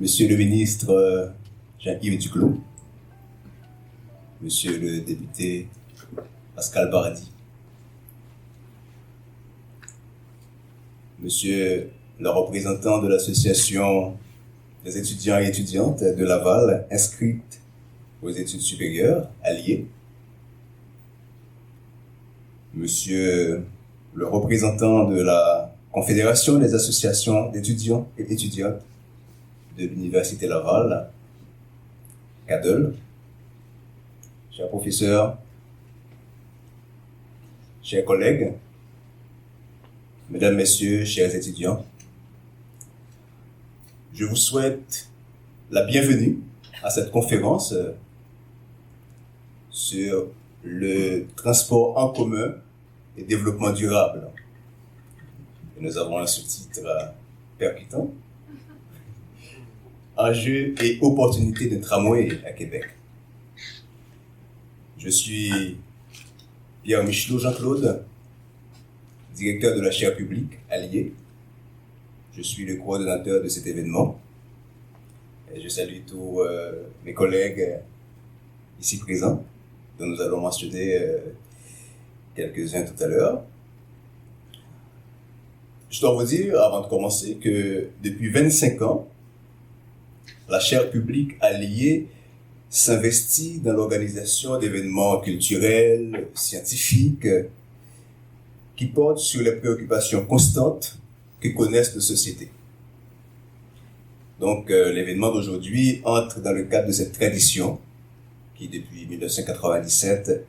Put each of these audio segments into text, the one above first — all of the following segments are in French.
Monsieur le ministre Jean-Yves Duclos, Monsieur le député Pascal Paradis, Monsieur le représentant de l'association des étudiants et étudiantes de Laval inscrites aux études supérieures, alliées, Monsieur le représentant de la Confédération des associations d'étudiants et étudiantes de l'Université Laval, CADEL, chers professeurs, chers collègues, mesdames, messieurs, chers étudiants, je vous souhaite la bienvenue à cette conférence sur le transport en commun et développement durable. Et nous avons un sous-titre percutant: Enjeux et opportunités de tramway à Québec. Je suis Pierre Michelot Jean-Claude, directeur de la chaire publique alliée. Je suis le coordonnateur de cet événement. Et je salue tous mes collègues ici présents, dont nous allons mentionner quelques-uns tout à l'heure. Je dois vous dire, avant de commencer, que depuis 25 ans, la chaire publique alliée s'investit dans l'organisation d'événements culturels, scientifiques, qui portent sur les préoccupations constantes que connaissent nos sociétés. Donc, l'événement d'aujourd'hui entre dans le cadre de cette tradition qui, depuis 1997,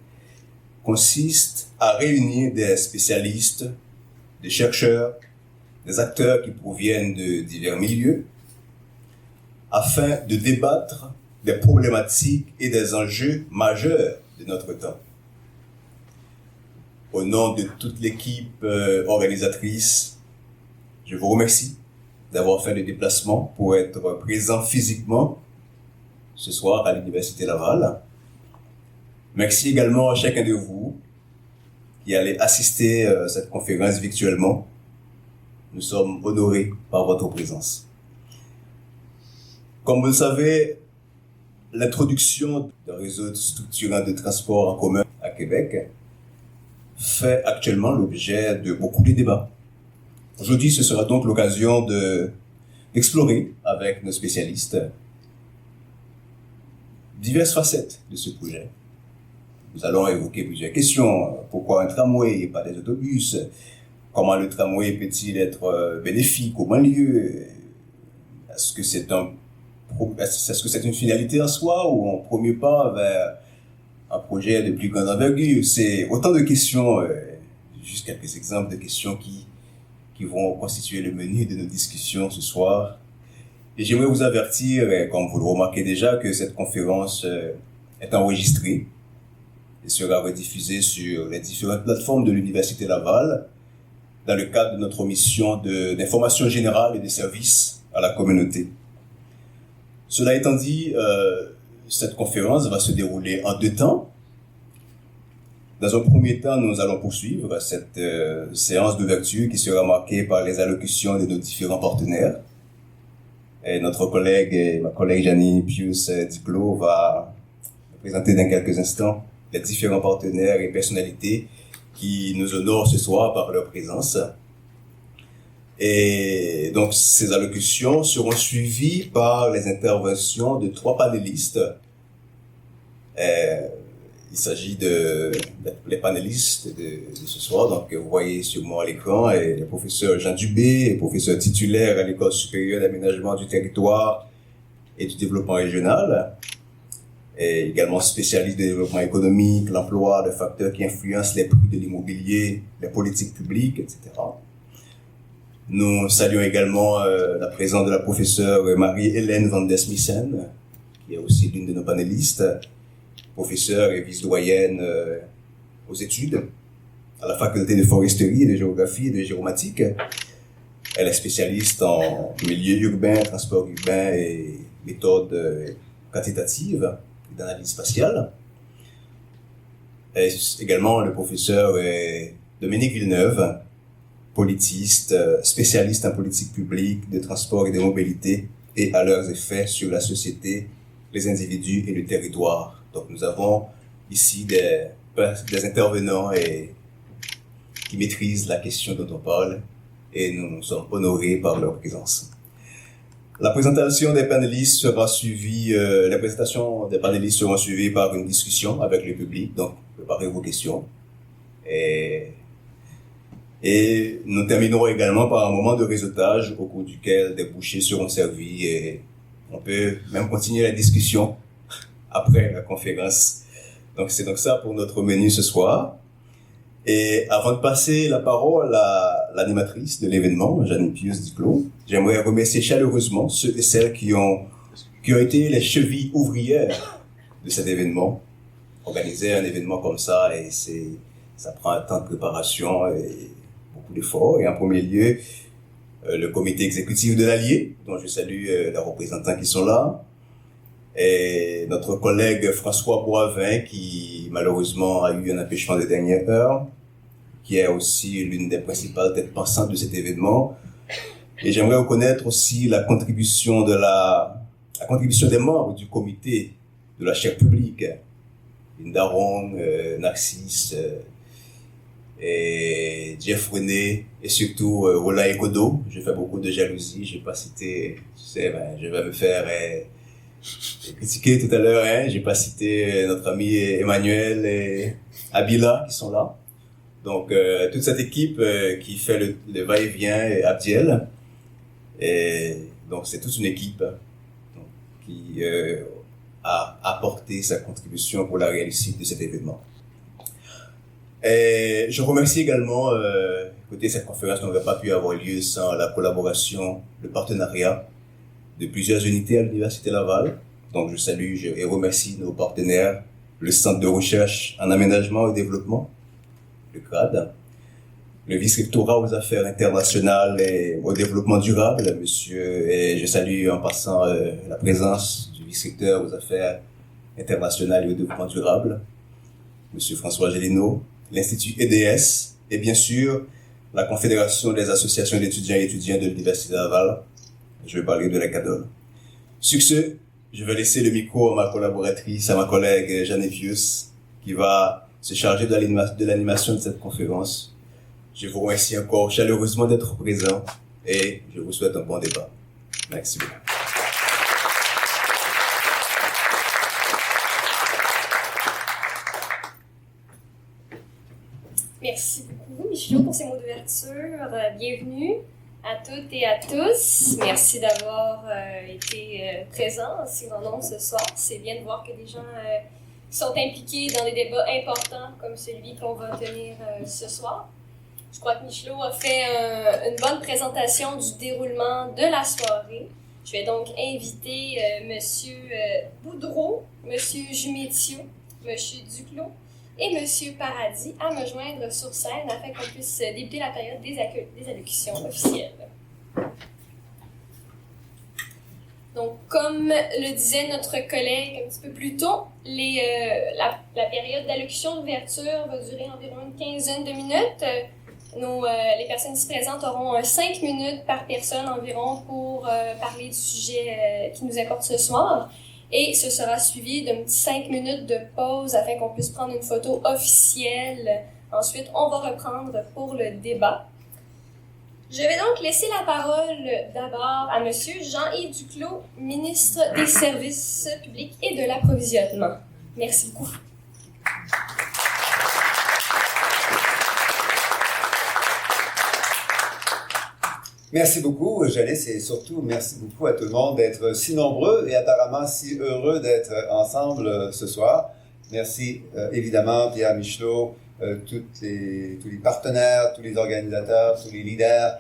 consiste à réunir des spécialistes, des chercheurs, des acteurs qui proviennent de divers milieux, afin de débattre des problématiques et des enjeux majeurs de notre temps. Au nom de toute l'équipe organisatrice, je vous remercie d'avoir fait le déplacement pour être présent physiquement ce soir à l'Université Laval. Merci également à chacun de vous qui allez assister à cette conférence virtuellement. Nous sommes honorés par votre présence. Comme vous le savez, l'introduction d'un réseau structurant de transport en commun à Québec fait actuellement l'objet de beaucoup de débats. Aujourd'hui, ce sera donc l'occasion d'explorer avec nos spécialistes diverses facettes de ce projet. Nous allons évoquer plusieurs questions. Pourquoi un tramway et pas des autobus? Comment le tramway peut-il être bénéfique aux banlieues? Est-ce que c'est une finalité en soi ou un premier pas vers un projet de plus grande envergure? C'est autant de questions, juste quelques exemples de questions qui vont constituer le menu de nos discussions ce soir. Et j'aimerais vous avertir, comme vous le remarquez déjà, que cette conférence est enregistrée et sera rediffusée sur les différentes plateformes de l'Université Laval dans le cadre de notre mission d'information générale et de services à la communauté. Cela étant dit, cette conférence va se dérouler en 2 temps. Dans un premier temps, nous allons poursuivre cette séance d'ouverture qui sera marquée par les allocutions de nos différents partenaires. Et ma collègue Janine Pius Duclos va présenter dans quelques instants les différents partenaires et personnalités qui nous honorent ce soir par leur présence. Et donc, ces allocutions seront suivies par les interventions de 3 panélistes. Il s'agit les panélistes de ce soir. Donc, vous voyez sur moi à l'écran le professeur Jean Dubé, professeur titulaire à l'École supérieure d'aménagement du territoire et du développement régional, et également spécialiste de développement économique, l'emploi, les facteurs qui influencent les prix de l'immobilier, les politiques publiques, etc. Nous saluons également la présence de la professeure Marie-Hélène Van Desmissen, qui est aussi l'une de nos panélistes, professeure et vice-doyenne aux études à la faculté de foresterie, de géographie et de géomatique. Elle est spécialiste en milieu urbain, transport urbain et méthodes quantitatives et d'analyse spatiale. Et également le professeur Dominique Villeneuve, politiste, spécialiste en politique publique, de transport et de mobilité et à leurs effets sur la société, les individus et le territoire. Donc nous avons ici des intervenants qui maîtrisent la question dont on parle et nous sommes honorés par leur présence. La présentation des panélistes sera suivie, les présentations des panélistes seront suivies par une discussion avec le public, donc préparez vos questions. Et nous terminerons également par un moment de réseautage au cours duquel des bouchées seront servis et on peut même continuer la discussion après la conférence. Donc c'est donc ça pour notre menu ce soir. Et avant de passer la parole à l'animatrice de l'événement, Jeanne Pius Duclos, j'aimerais remercier chaleureusement ceux et celles qui ont été les chevilles ouvrières de cet événement. Organiser un événement comme ça, et ça prend un temps de préparation et beaucoup d'efforts. Et en premier lieu, le comité exécutif de l'Allier, dont je salue les représentants qui sont là, et notre collègue François Boivin, qui malheureusement a eu un empêchement de dernière heure, qui est aussi l'une des principales têtes pensantes de cet événement. Et j'aimerais reconnaître aussi la contribution des membres du comité de la chaire publique, Linda Rong, Narcisse, et Jeff René, et surtout Roland Ekodo. Je fais beaucoup de jalousie, j'ai pas cité, tu sais, je vais me faire critiquer tout à l'heure, j'ai pas cité notre ami Emmanuel et Abila qui sont là. Donc toute cette équipe qui fait le va-et-vient, et Abdiel, et donc c'est toute une équipe qui a apporté sa contribution pour la réussite de cet événement. Et je remercie également, écoutez, cette conférence n'aurait pas pu avoir lieu sans la collaboration, le partenariat de plusieurs unités à l'Université Laval. Donc je salue et remercie nos partenaires, le Centre de recherche en aménagement et développement, le CRAD, le vice-rectorat aux affaires internationales et au développement durable, et je salue en passant la présence du vice-recteur aux affaires internationales et au développement durable, monsieur François Gélineau, l'Institut EDS, et bien sûr, la Confédération des associations d'étudiants et étudiants de l'Université Laval. Je vais parler de la CADOL. Sur ce, je vais laisser le micro à ma collaboratrice, à ma collègue Jeanne Pius, qui va se charger de l'animation de cette conférence. Je vous remercie encore chaleureusement d'être présent et je vous souhaite un bon débat. Merci beaucoup. Merci beaucoup, Michel, pour ces mots d'ouverture. Bienvenue à toutes et à tous. Merci d'avoir été présents si grand nombre ce soir. C'est bien de voir que des gens sont impliqués dans des débats importants comme celui qu'on va tenir ce soir. Je crois que Michelot a fait une bonne présentation du déroulement de la soirée. Je vais donc inviter Monsieur Boudreau, Monsieur Jumétio, Monsieur Duclos et Monsieur Paradis à me joindre sur scène afin qu'on puisse débuter la période des allocutions officielles. Donc, comme le disait notre collègue un petit peu plus tôt, la période d'allocution d'ouverture va durer environ une quinzaine de minutes. Les personnes ici présentes auront 5 minutes par personne environ pour parler du sujet qui nous importe ce soir. Et ce sera suivi d'un petit 5 minutes de pause afin qu'on puisse prendre une photo officielle. Ensuite, on va reprendre pour le débat. Je vais donc laisser la parole d'abord à Monsieur Jean-Yves Duclos, ministre des Services publics et de l'Approvisionnement. Merci beaucoup. Merci beaucoup, Janice, et surtout merci beaucoup à tout le monde d'être si nombreux et apparemment si heureux d'être ensemble ce soir. Merci évidemment Pierre Michelot, tous les partenaires, tous les organisateurs, tous les leaders,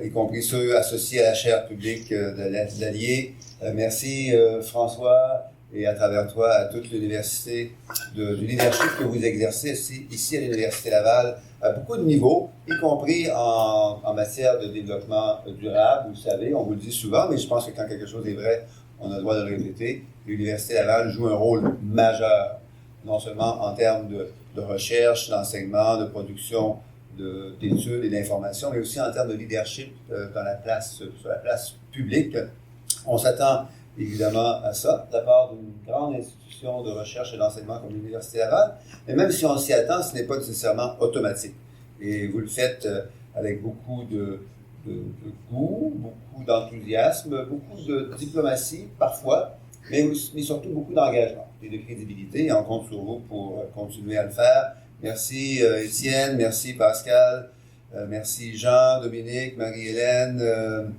y compris ceux associés à la chaire publique de l'Allier. Merci François et à travers toi à toute l'université du leadership que vous exercez ici à l'Université Laval à beaucoup de niveaux, y compris en matière de développement durable. Vous le savez, on vous le dit souvent, mais je pense que quand quelque chose est vrai, on a le droit de le répéter. L'Université Laval joue un rôle majeur, non seulement en termes de recherche, d'enseignement, de production d'études et d'informations, mais aussi en termes de leadership sur la place publique. On s'attend évidemment à ça, de la part d'une grande institution de recherche et d'enseignement comme l'Université Laval, mais même si on s'y attend, ce n'est pas nécessairement automatique. Et vous le faites avec beaucoup de goût, beaucoup d'enthousiasme, beaucoup de diplomatie parfois, mais surtout beaucoup d'engagement et de crédibilité. Et on compte sur vous pour continuer à le faire. Merci Étienne, merci Pascal, merci Jean, Dominique, Marie-Hélène,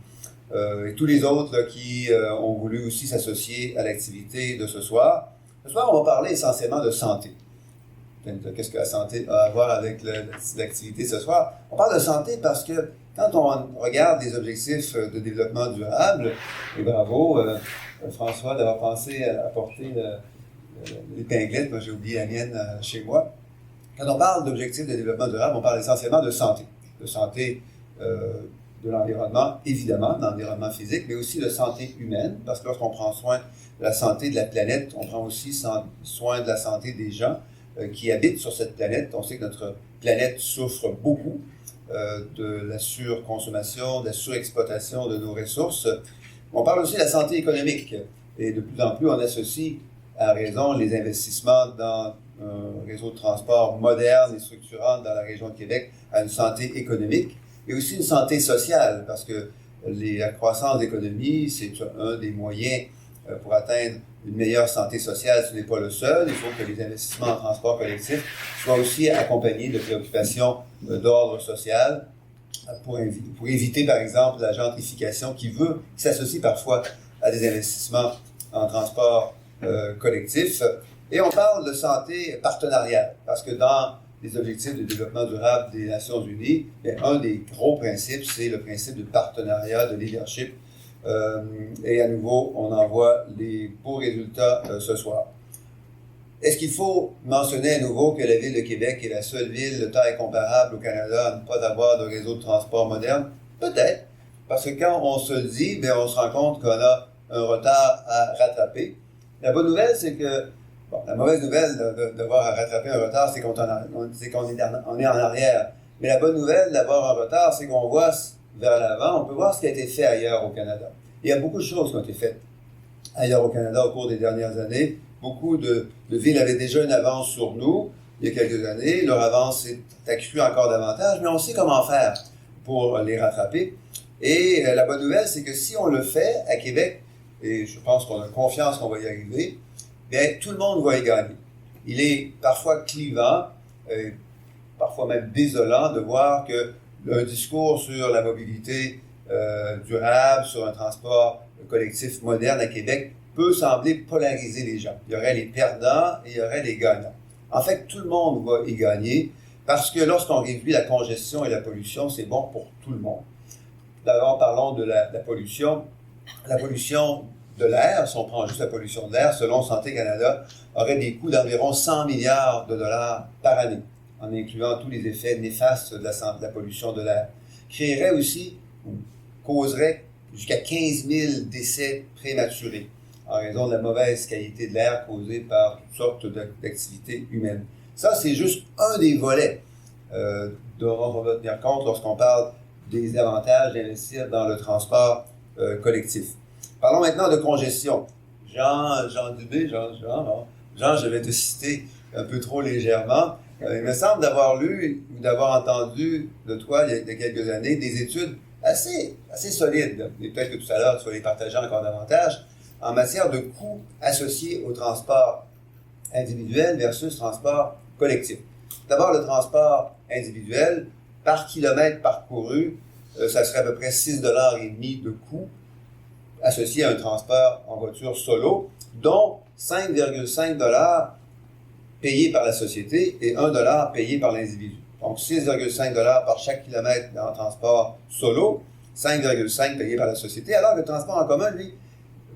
et tous les autres là, qui ont voulu aussi s'associer à l'activité de ce soir. Ce soir, on va parler essentiellement de santé. Qu'est-ce que la santé a à voir avec l'activité ce soir? On parle de santé parce que quand on regarde les objectifs de développement durable, et bravo François d'avoir pensé à apporter l'épinglette, moi j'ai oublié la mienne chez moi. Quand on parle d'objectifs de développement durable, on parle essentiellement de santé de l'environnement, évidemment, de l'environnement physique, mais aussi de santé humaine, parce que lorsqu'on prend soin de la santé de la planète, on prend aussi soin de la santé des gens qui habitent sur cette planète. On sait que notre planète souffre beaucoup de la surconsommation, de la surexploitation de nos ressources. On parle aussi de la santé économique, et de plus en plus, on associe à raison les investissements dans un réseau de transport moderne et structurant dans la région de Québec à une santé économique, et aussi une santé sociale, parce que la croissance de l'économie, c'est un des moyens pour atteindre une meilleure santé sociale. Ce n'est pas le seul. Il faut que les investissements en transport collectif soient aussi accompagnés de préoccupations d'ordre social pour éviter, par exemple, la gentrification qui s'associe parfois à des investissements en transport collectif. Et on parle de santé partenariale, parce que dans les objectifs de développement durable des Nations Unies, un des gros principes, c'est le principe de partenariat, de leadership. Et à nouveau, on en voit les beaux résultats ce soir. Est-ce qu'il faut mentionner à nouveau que la Ville de Québec est la seule ville de taille comparable au Canada à ne pas avoir de réseau de transport moderne? Peut-être, parce que quand on se le dit, on se rend compte qu'on a un retard à rattraper. La bonne nouvelle, c'est que la mauvaise nouvelle d'avoir à rattraper un retard, c'est qu'on est en arrière. Mais la bonne nouvelle d'avoir un retard, c'est qu'on voit vers l'avant, on peut voir ce qui a été fait ailleurs au Canada. Il y a beaucoup de choses qui ont été faites ailleurs au Canada au cours des dernières années. Beaucoup de villes avaient déjà une avance sur nous il y a quelques années. Leur avance s'est accrue encore davantage, mais on sait comment faire pour les rattraper. Et la bonne nouvelle, c'est que si on le fait à Québec, et je pense qu'on a confiance qu'on va y arriver, tout le monde va y gagner. Il est parfois clivant, parfois même désolant de voir que un discours sur la mobilité durable, sur un transport collectif moderne à Québec peut sembler polariser les gens. Il y aurait les perdants et il y aurait les gagnants. En fait, tout le monde va y gagner parce que lorsqu'on réduit la congestion et la pollution, c'est bon pour tout le monde. D'abord, parlons de la pollution. La pollution de l'air, si on prend juste la pollution de l'air, selon Santé Canada, aurait des coûts d'environ 100 milliards de dollars par année, en incluant tous les effets néfastes de la pollution de l'air. Créerait aussi, ou causerait jusqu'à 15 000 décès prématurés en raison de la mauvaise qualité de l'air causée par toutes sortes d'activités humaines. Ça, c'est juste un des volets dont on va tenir compte lorsqu'on parle des avantages d'investir dans le transport collectif. Parlons maintenant de congestion. Jean Dubé, Jean, je vais te citer un peu trop légèrement. Il me semble d'avoir lu ou d'avoir entendu de toi il y a quelques années des études assez solides, et peut-être que tout à l'heure tu vas les partager encore davantage, en matière de coûts associés au transport individuel versus transport collectif. D'abord, le transport individuel, par kilomètre parcouru, ça serait à peu près 6,5 $ de coût associé à un transport en voiture solo, dont 5,5 $ payés par la société et 1 $ payé par l'individu. Donc 6,5 $ par chaque kilomètre en transport solo, 5,5 $ payé par la société, alors que le transport en commun, lui,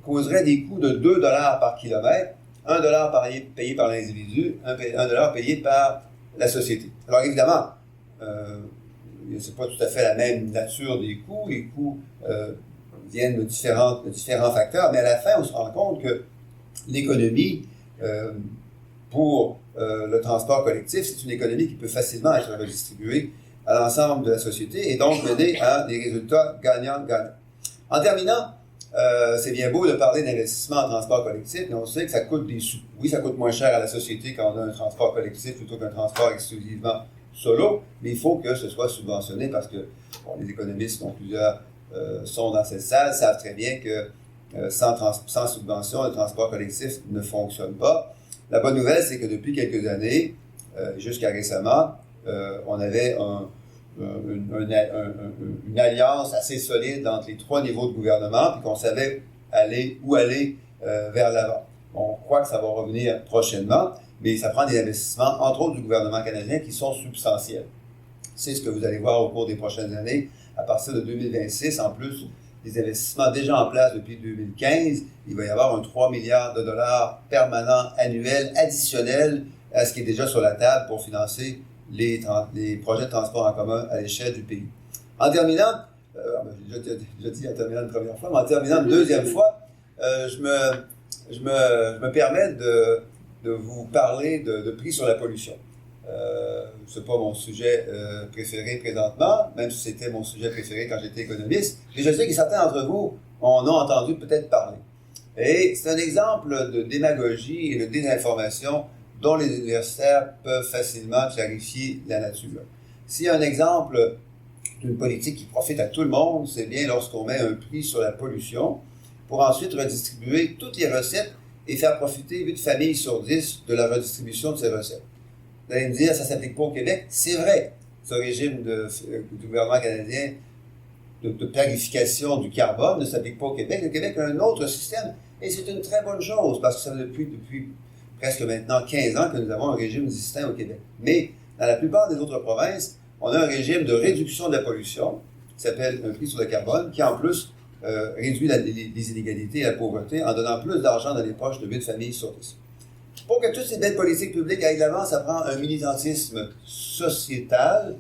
causerait des coûts de 2 $ par kilomètre, 1 $ payé par l'individu, 1 $ payé par la société. Alors évidemment, c'est pas tout à fait la même nature des coûts. Les coûts viennent de différents facteurs, mais à la fin, on se rend compte que l'économie pour le transport collectif, c'est une économie qui peut facilement être redistribuée à l'ensemble de la société et donc mener à des résultats gagnants-gagnants. En terminant, c'est bien beau de parler d'investissement en transport collectif, mais on sait que ça coûte des sous. Oui, ça coûte moins cher à la société quand on a un transport collectif plutôt qu'un transport exclusivement solo, mais il faut que ce soit subventionné parce que les économistes, dont plusieurs sont dans cette salle, savent très bien que sans subvention, le transport collectif ne fonctionne pas. La bonne nouvelle, c'est que depuis quelques années, jusqu'à récemment, on avait une alliance assez solide entre les 3 niveaux de gouvernement, puis qu'on savait où aller vers l'avant. On croit que ça va revenir prochainement, mais ça prend des investissements, entre autres du gouvernement canadien, qui sont substantiels. C'est ce que vous allez voir au cours des prochaines années. À partir de 2026, en plus des investissements déjà en place depuis 2015, il va y avoir un 3 milliards de dollars permanent annuel additionnel à ce qui est déjà sur la table pour financer les projets de transport en commun à l'échelle du pays. En terminant, j'ai déjà dit en terminant une première fois, mais en terminant une deuxième fois, je me permets de vous parler de prix sur la pollution. Ce n'est pas mon sujet préféré présentement, même si c'était mon sujet préféré quand j'étais économiste, mais je sais que certains d'entre vous en ont entendu peut-être parler. Et c'est un exemple de démagogie et de désinformation dont les universitaires peuvent facilement clarifier la nature. S'il y a un exemple d'une politique qui profite à tout le monde, c'est bien lorsqu'on met un prix sur la pollution pour ensuite redistribuer toutes les recettes et faire profiter 8 familles sur 10 de la redistribution de ces recettes. Vous allez me dire, ça ne s'applique pas au Québec. C'est vrai. Ce régime du gouvernement canadien de tarification du carbone ne s'applique pas au Québec. Le Québec a un autre système et c'est une très bonne chose parce que ça fait depuis presque maintenant 15 ans que nous avons un régime distinct au Québec. Mais dans la plupart des autres provinces, on a un régime de réduction de la pollution qui s'appelle un prix sur le carbone qui en plus réduit les inégalités et la pauvreté en donnant plus d'argent dans les poches de 8 familles sur 10. Pour que toutes ces belles politiques publiques aillent de l'avant, ça prend un militantisme sociétal.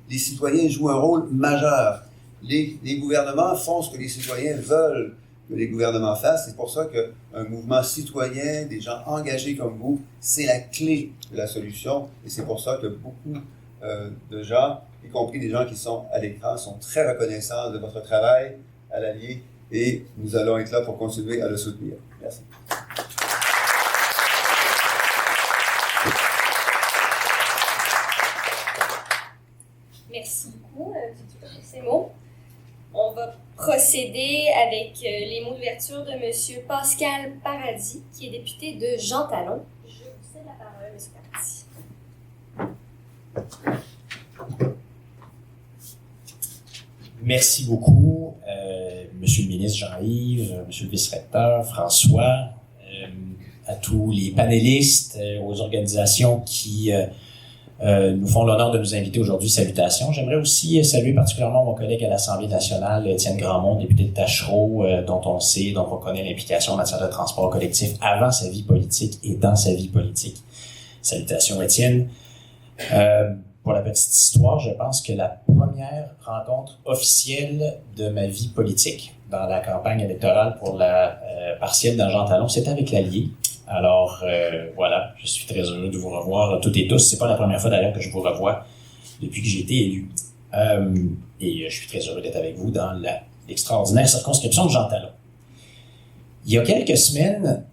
Les citoyens jouent un rôle majeur. Les gouvernements font ce que les citoyens veulent que les gouvernements fassent. C'est pour ça qu'un mouvement citoyen, des gens engagés comme vous, c'est la clé de la solution. Et c'est pour ça que beaucoup de gens, y compris des gens qui sont à l'écran, sont très reconnaissants de votre travail à l'Allier et nous allons être là pour continuer à le soutenir. Merci. Merci beaucoup pour ces mots. On va procéder avec les mots d'ouverture de M. Pascal Paradis, qui est député de Jean Talon. Je vous cède la parole, M. Paradis. Merci beaucoup, Monsieur le ministre Jean-Yves, Monsieur le vice-recteur François, à tous les panélistes, aux organisations qui nous font l'honneur de nous inviter aujourd'hui. Salutations. J'aimerais aussi saluer particulièrement mon collègue à l'Assemblée nationale, Étienne Grandmont, député de Taschereau, dont on connaît l'implication en matière de transport collectif avant sa vie politique et dans sa vie politique. Salutations, Étienne. Pour la petite histoire, je pense que la première rencontre officielle de ma vie politique dans la campagne électorale pour la partielle dans Jean Talon, c'était avec l'Allier. Alors, voilà, je suis très heureux de vous revoir toutes et tous. C'est pas la première fois d'ailleurs que je vous revois depuis que j'ai été élu. Et je suis très heureux d'être avec vous dans l'extraordinaire circonscription de Jean Talon. Il y a quelques semaines,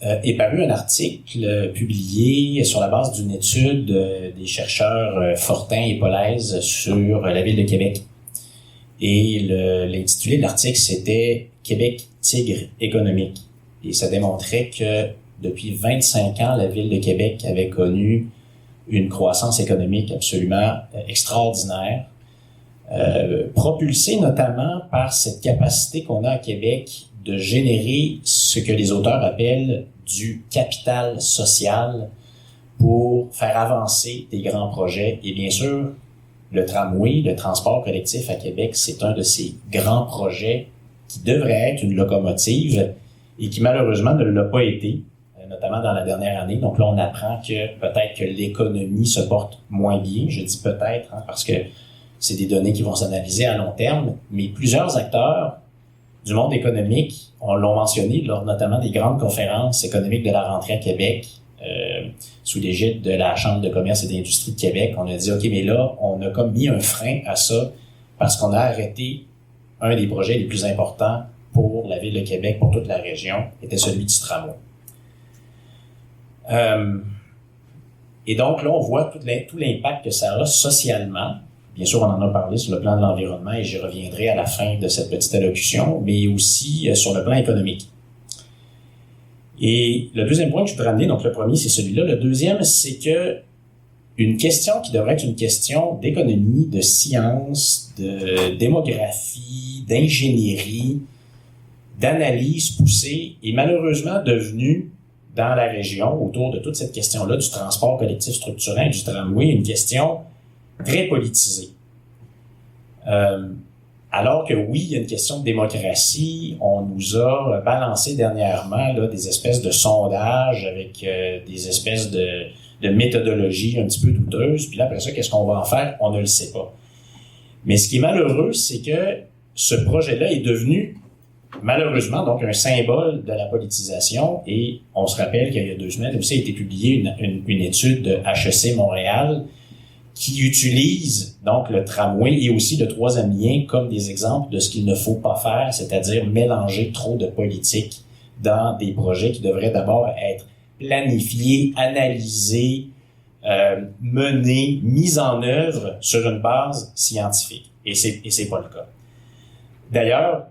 est paru un article publié sur la base d'une étude des chercheurs Fortin et Polaise sur la ville de Québec. Et l'intitulé de l'article, c'était « Québec tigre économique ». Et ça démontrait que depuis 25 ans, la ville de Québec avait connu une croissance économique absolument extraordinaire, propulsée notamment par cette capacité qu'on a à Québec de générer ce que les auteurs appellent du capital social pour faire avancer des grands projets. Et bien sûr, le tramway, le transport collectif à Québec, c'est un de ces grands projets qui devrait être une locomotive et qui malheureusement ne l'a pas été, notamment dans la dernière année. Donc là, on apprend que peut-être que l'économie se porte moins bien. Je dis peut-être, parce que c'est des données qui vont s'analyser à long terme, mais plusieurs acteurs du monde économique, on l'ont mentionné lors notamment des grandes conférences économiques de la rentrée à Québec, sous l'égide de la Chambre de commerce et d'industrie de Québec. On a dit, OK, mais là, on a comme mis un frein à ça parce qu'on a arrêté un des projets les plus importants pour la Ville de Québec, pour toute la région, était celui du tramway. Et donc, là, on voit tout l'impact que ça a socialement. Bien sûr, on en a parlé sur le plan de l'environnement et j'y reviendrai à la fin de cette petite allocution, mais aussi sur le plan économique. Et le deuxième point que je voudrais amener, donc le premier, c'est celui-là. Le deuxième, c'est que une question qui devrait être une question d'économie, de science, de démographie, d'ingénierie, d'analyse poussée, est malheureusement devenue, dans la région, autour de toute cette question-là du transport collectif structurant et du tramway, une question très politisée. Alors que oui, il y a une question de démocratie, on nous a balancé dernièrement là, des espèces de sondages avec des espèces de méthodologies un petit peu douteuses, puis là, après ça, qu'est-ce qu'on va en faire? On ne le sait pas. Mais ce qui est malheureux, c'est que ce projet-là est devenu malheureusement, donc, un symbole de la politisation, et on se rappelle qu'il y a 2 semaines aussi a été publiée une étude de HEC Montréal qui utilise donc le tramway et aussi le troisième lien comme des exemples de ce qu'il ne faut pas faire, c'est-à-dire mélanger trop de politique dans des projets qui devraient d'abord être planifiés, analysés, menés, mis en œuvre sur une base scientifique. Et c'est pas le cas. D'ailleurs,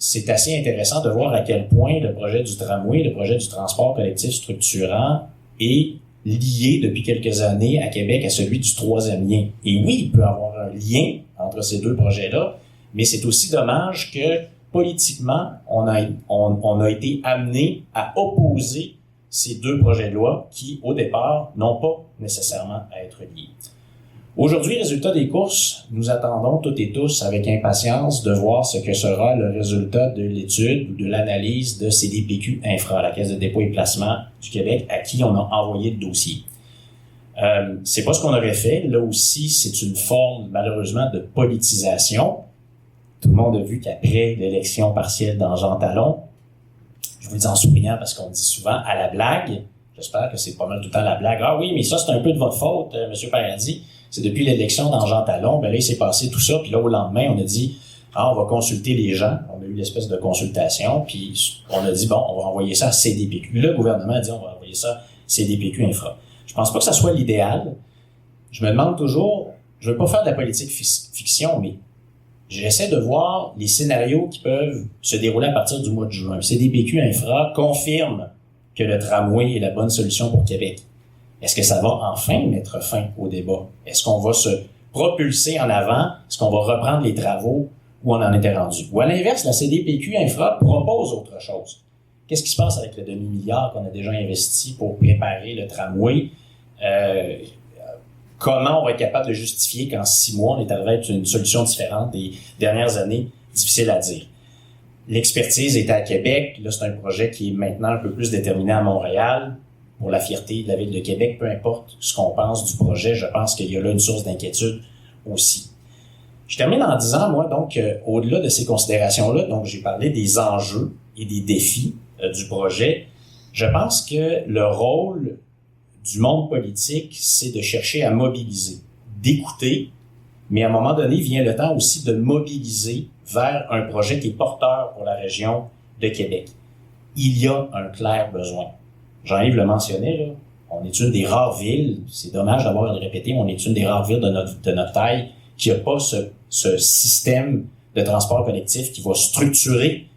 c'est assez intéressant de voir à quel point le projet du tramway, le projet du transport collectif structurant est lié depuis quelques années à Québec à celui du troisième lien. Et oui, il peut y avoir un lien entre ces deux projets-là, mais c'est aussi dommage que politiquement, on a été amené à opposer ces deux projets de loi qui, au départ, n'ont pas nécessairement à être liés. Aujourd'hui, résultat des courses, nous attendons toutes et tous avec impatience de voir ce que sera le résultat de l'étude ou de l'analyse de CDPQ Infra, la Caisse de dépôt et placement du Québec, à qui on a envoyé le dossier. C'est pas ce qu'on aurait fait. Là aussi, c'est une forme, malheureusement, de politisation. Tout le monde a vu qu'après l'élection partielle dans Jean Talon, je vous le dis en souriant parce qu'on dit souvent à la blague, j'espère que c'est pas mal tout le temps la blague, « Ah oui, mais ça, c'est un peu de votre faute, M. Paradis. » C'est depuis l'élection dans Jean Talon, ben là, il s'est passé tout ça, puis là, au lendemain, on a dit, on va consulter les gens. On a eu l'espèce de consultation, puis on a dit, bon, on va envoyer ça à CDPQ. Le gouvernement a dit, on va envoyer ça à CDPQ Infra. Je pense pas que ça soit l'idéal. Je me demande toujours, je veux pas faire de la politique fiction, mais j'essaie de voir les scénarios qui peuvent se dérouler à partir du mois de juin. CDPQ Infra confirme que le tramway est la bonne solution pour Québec. Est-ce que ça va enfin mettre fin au débat? Est-ce qu'on va se propulser en avant? Est-ce qu'on va reprendre les travaux où on en était rendu? Ou à l'inverse, la CDPQ Infra propose autre chose. Qu'est-ce qui se passe avec le demi-milliard qu'on a déjà investi pour préparer le tramway? Comment on va être capable de justifier qu'en 6 mois, on est arrivé à une solution différente des dernières années? Difficile à dire. L'expertise était à Québec. Là, c'est un projet qui est maintenant un peu plus déterminé à Montréal. Pour la fierté de la Ville de Québec, peu importe ce qu'on pense du projet, je pense qu'il y a là une source d'inquiétude aussi. Je termine en disant, moi, donc, au-delà de ces considérations-là, donc j'ai parlé des enjeux et des défis du projet. Je pense que le rôle du monde politique, c'est de chercher à mobiliser, d'écouter, mais à un moment donné, vient le temps aussi de mobiliser vers un projet qui est porteur pour la région de Québec. Il y a un clair besoin. Jean-Yves le mentionnait, là, on est une des rares villes, c'est dommage d'avoir à le répéter, mais on est une des rares villes de notre taille qui n'a pas ce système de transport collectif qui va structurer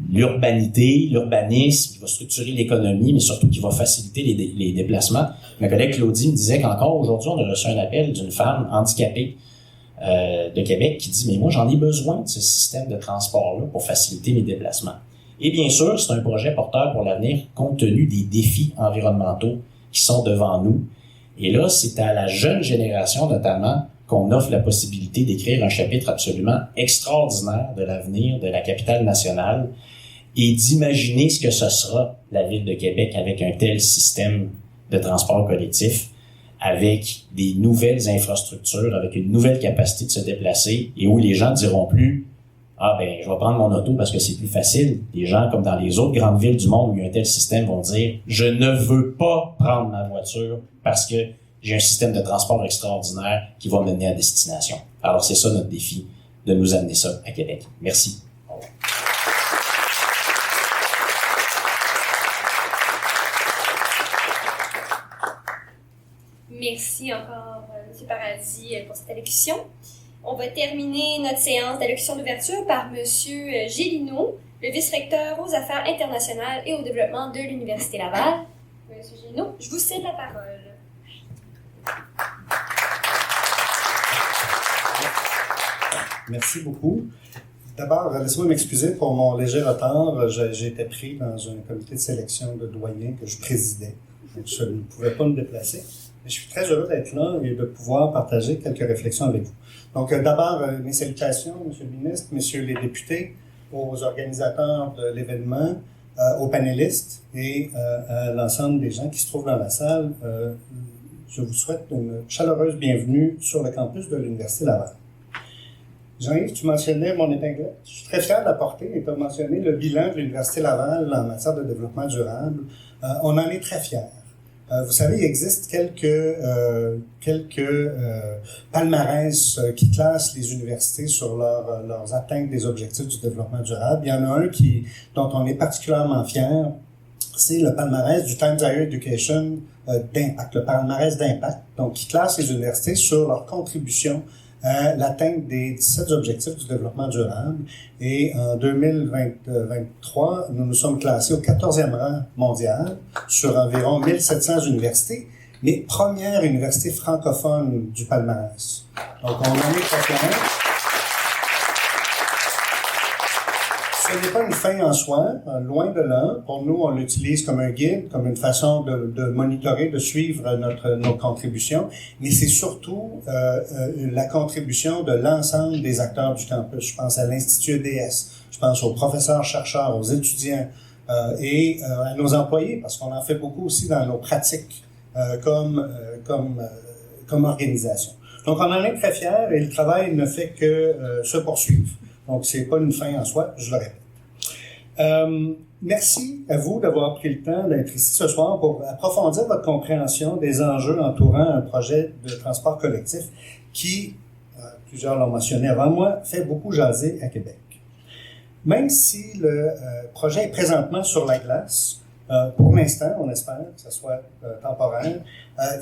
l'urbanité, l'urbanisme, qui va structurer l'économie, mais surtout qui va faciliter les déplacements. Ma collègue Claudie me disait qu'encore aujourd'hui, on a reçu un appel d'une femme handicapée de Québec qui dit « Mais moi, j'en ai besoin de ce système de transport-là pour faciliter mes déplacements. » Et bien sûr, c'est un projet porteur pour l'avenir compte tenu des défis environnementaux qui sont devant nous. Et là, c'est à la jeune génération notamment qu'on offre la possibilité d'écrire un chapitre absolument extraordinaire de l'avenir de la capitale nationale et d'imaginer ce que ce sera la Ville de Québec avec un tel système de transport collectif, avec des nouvelles infrastructures, avec une nouvelle capacité de se déplacer et où les gens diront plus « Ah ben, je vais prendre mon auto parce que c'est plus facile. » Les gens, comme dans les autres grandes villes du monde où il y a un tel système, vont dire « Je ne veux pas prendre ma voiture parce que j'ai un système de transport extraordinaire qui va me mener à destination. » Alors, c'est ça notre défi, de nous amener ça à Québec. Merci. Au revoir. Merci encore, M. Paradis, pour cette allocution. On va terminer notre séance d'allocution d'ouverture par M. Gélineau, le vice-recteur aux affaires internationales et au développement de l'Université Laval. M. Gélineau, je vous cède la parole. Merci beaucoup. D'abord, laissez-moi m'excuser pour mon léger retard. J'ai été pris dans un comité de sélection de doyens que je présidais. Donc, je ne pouvais pas me déplacer. Mais je suis très heureux d'être là et de pouvoir partager quelques réflexions avec vous. Donc, d'abord, mes salutations, Monsieur le ministre, Messieurs les députés, aux organisateurs de l'événement, aux panélistes et à l'ensemble des gens qui se trouvent dans la salle. Je vous souhaite une chaleureuse bienvenue sur le campus de l'Université Laval. Jean-Yves, tu mentionnais mon épinglette. Je suis très fier d'apporter, et tu as mentionné le bilan de l'Université Laval en matière de développement durable. On en est très fiers. Vous savez, il existe quelques palmarès qui classent les universités sur leurs atteintes des objectifs du développement durable. Il y en a un dont on est particulièrement fier, c'est le palmarès du Times Higher Education d'impact, le palmarès d'impact, donc qui classe les universités sur leur contribution à l'atteinte des 17 objectifs du développement durable. Et en 2023, nous nous sommes classés au 14e rang mondial sur environ 1700 universités, mais première université francophone du palmarès. Donc, on en est très fiers. Ce n'est pas une fin en soi, loin de là. Pour nous, on l'utilise comme un guide, comme une façon de monitorer, de suivre nos contributions, mais c'est surtout la contribution de l'ensemble des acteurs du campus. Je pense à l'Institut EDS, je pense aux professeurs, chercheurs, aux étudiants et à nos employés, parce qu'on en fait beaucoup aussi dans nos pratiques comme organisation. Donc, on en est très fiers et le travail ne fait que se poursuivre. Donc, c'est pas une fin en soi, je le répète. Merci à vous d'avoir pris le temps d'être ici ce soir pour approfondir votre compréhension des enjeux entourant un projet de transport collectif qui, plusieurs l'ont mentionné avant moi, fait beaucoup jaser à Québec. Même si le projet est présentement sur la glace, pour l'instant, on espère que ce soit temporaire,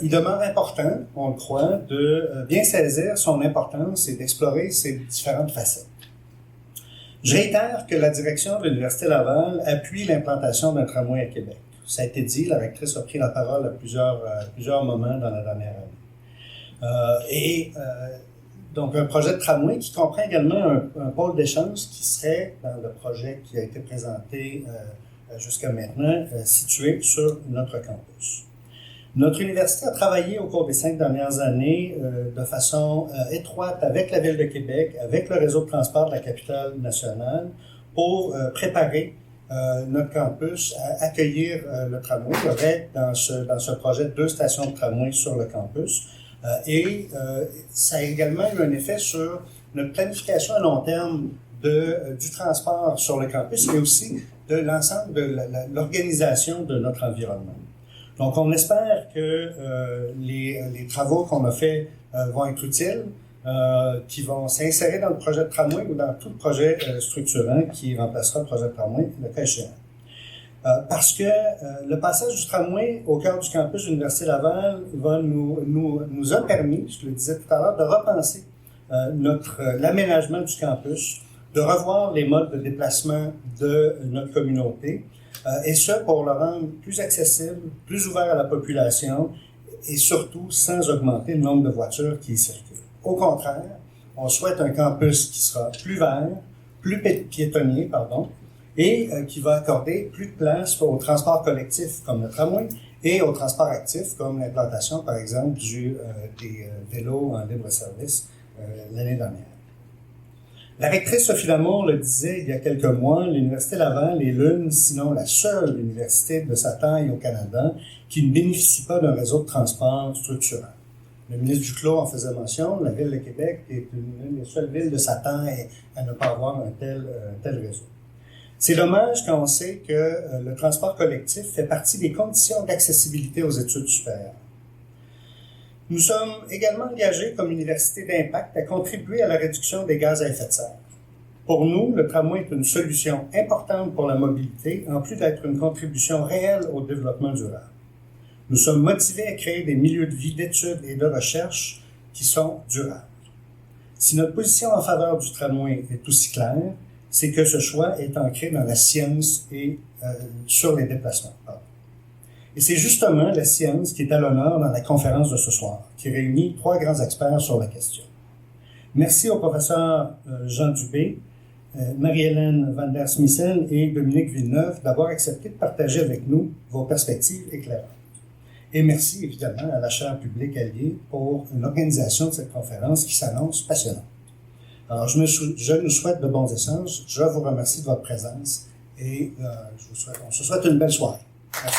il demeure important, on le croit, de bien saisir son importance et d'explorer ses différentes facettes. Je réitère que la direction de l'Université Laval appuie l'implantation d'un tramway à Québec. Ça a été dit, la rectrice a pris la parole à plusieurs moments dans la dernière année. Donc, un projet de tramway qui comprend également un pôle d'échange qui serait, dans le projet qui a été présenté jusqu'à maintenant, situé sur notre campus. Notre université a travaillé au cours des 5 dernières années de façon étroite avec la Ville de Québec, avec le réseau de transport de la capitale nationale, pour préparer notre campus à accueillir le tramway. Il y aurait dans ce projet 2 stations de tramway sur le campus. Ça a également eu un effet sur notre planification à long terme du transport sur le campus et aussi de l'ensemble de l'organisation de notre environnement. Donc, on espère que les travaux qu'on a faits vont être utiles, qui vont s'insérer dans le projet de tramway ou dans tout le projet structurant qui remplacera le projet de tramway, le cas échéant. Parce que le passage du tramway au cœur du campus de l'Université Laval nous a permis, je le disais tout à l'heure, de repenser l'aménagement du campus, de revoir les modes de déplacement de notre communauté, et ce, pour le rendre plus accessible, plus ouvert à la population et surtout sans augmenter le nombre de voitures qui y circulent. Au contraire, on souhaite un campus qui sera plus vert, plus piétonnier, et qui va accorder plus de place au transport collectif comme le tramway et au transport actif comme l'implantation, par exemple, des vélos en libre service l'année dernière. La rectrice Sophie Lamour le disait il y a quelques mois, l'Université Laval est l'une, sinon la seule université de sa taille au Canada qui ne bénéficie pas d'un réseau de transport structurant. Le ministre Duclos en faisait mention, la Ville de Québec est une des seules villes de sa taille à ne pas avoir un tel réseau. C'est dommage quand on sait que le transport collectif fait partie des conditions d'accessibilité aux études supérieures. Nous sommes également engagés comme université d'impact à contribuer à la réduction des gaz à effet de serre. Pour nous, le tramway est une solution importante pour la mobilité, en plus d'être une contribution réelle au développement durable. Nous sommes motivés à créer des milieux de vie, d'études et de recherche qui sont durables. Si notre position en faveur du tramway est aussi claire, c'est que ce choix est ancré dans la science et sur les déplacements. Et c'est justement la science qui est à l'honneur dans la conférence de ce soir, qui réunit 3 grands experts sur la question. Merci au professeur Jean Dubé, Marie-Hélène Van der Smissen et Dominique Villeneuve d'avoir accepté de partager avec nous vos perspectives éclairantes. Et merci évidemment à la chaire publique alliée pour une organisation de cette conférence qui s'annonce passionnante. Alors, je nous souhaite de bons échanges. Je vous remercie de votre présence et on se souhaite une belle soirée. Merci.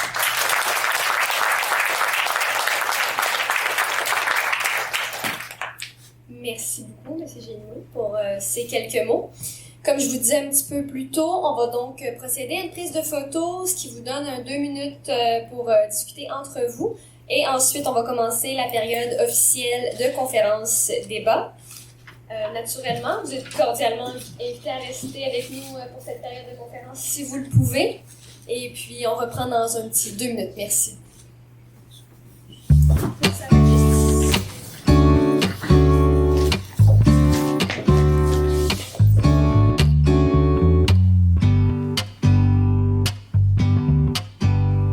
Merci beaucoup, M. Géniaux, pour ces quelques mots. Comme je vous disais un petit peu plus tôt, on va donc procéder à une prise de photos, ce qui vous donne 2 minutes pour discuter entre vous. Et ensuite, on va commencer la période officielle de conférence-débat. Naturellement, vous êtes cordialement invités à rester avec nous pour cette période de conférence si vous le pouvez. Et puis, on reprend dans un petit 2 minutes. Merci.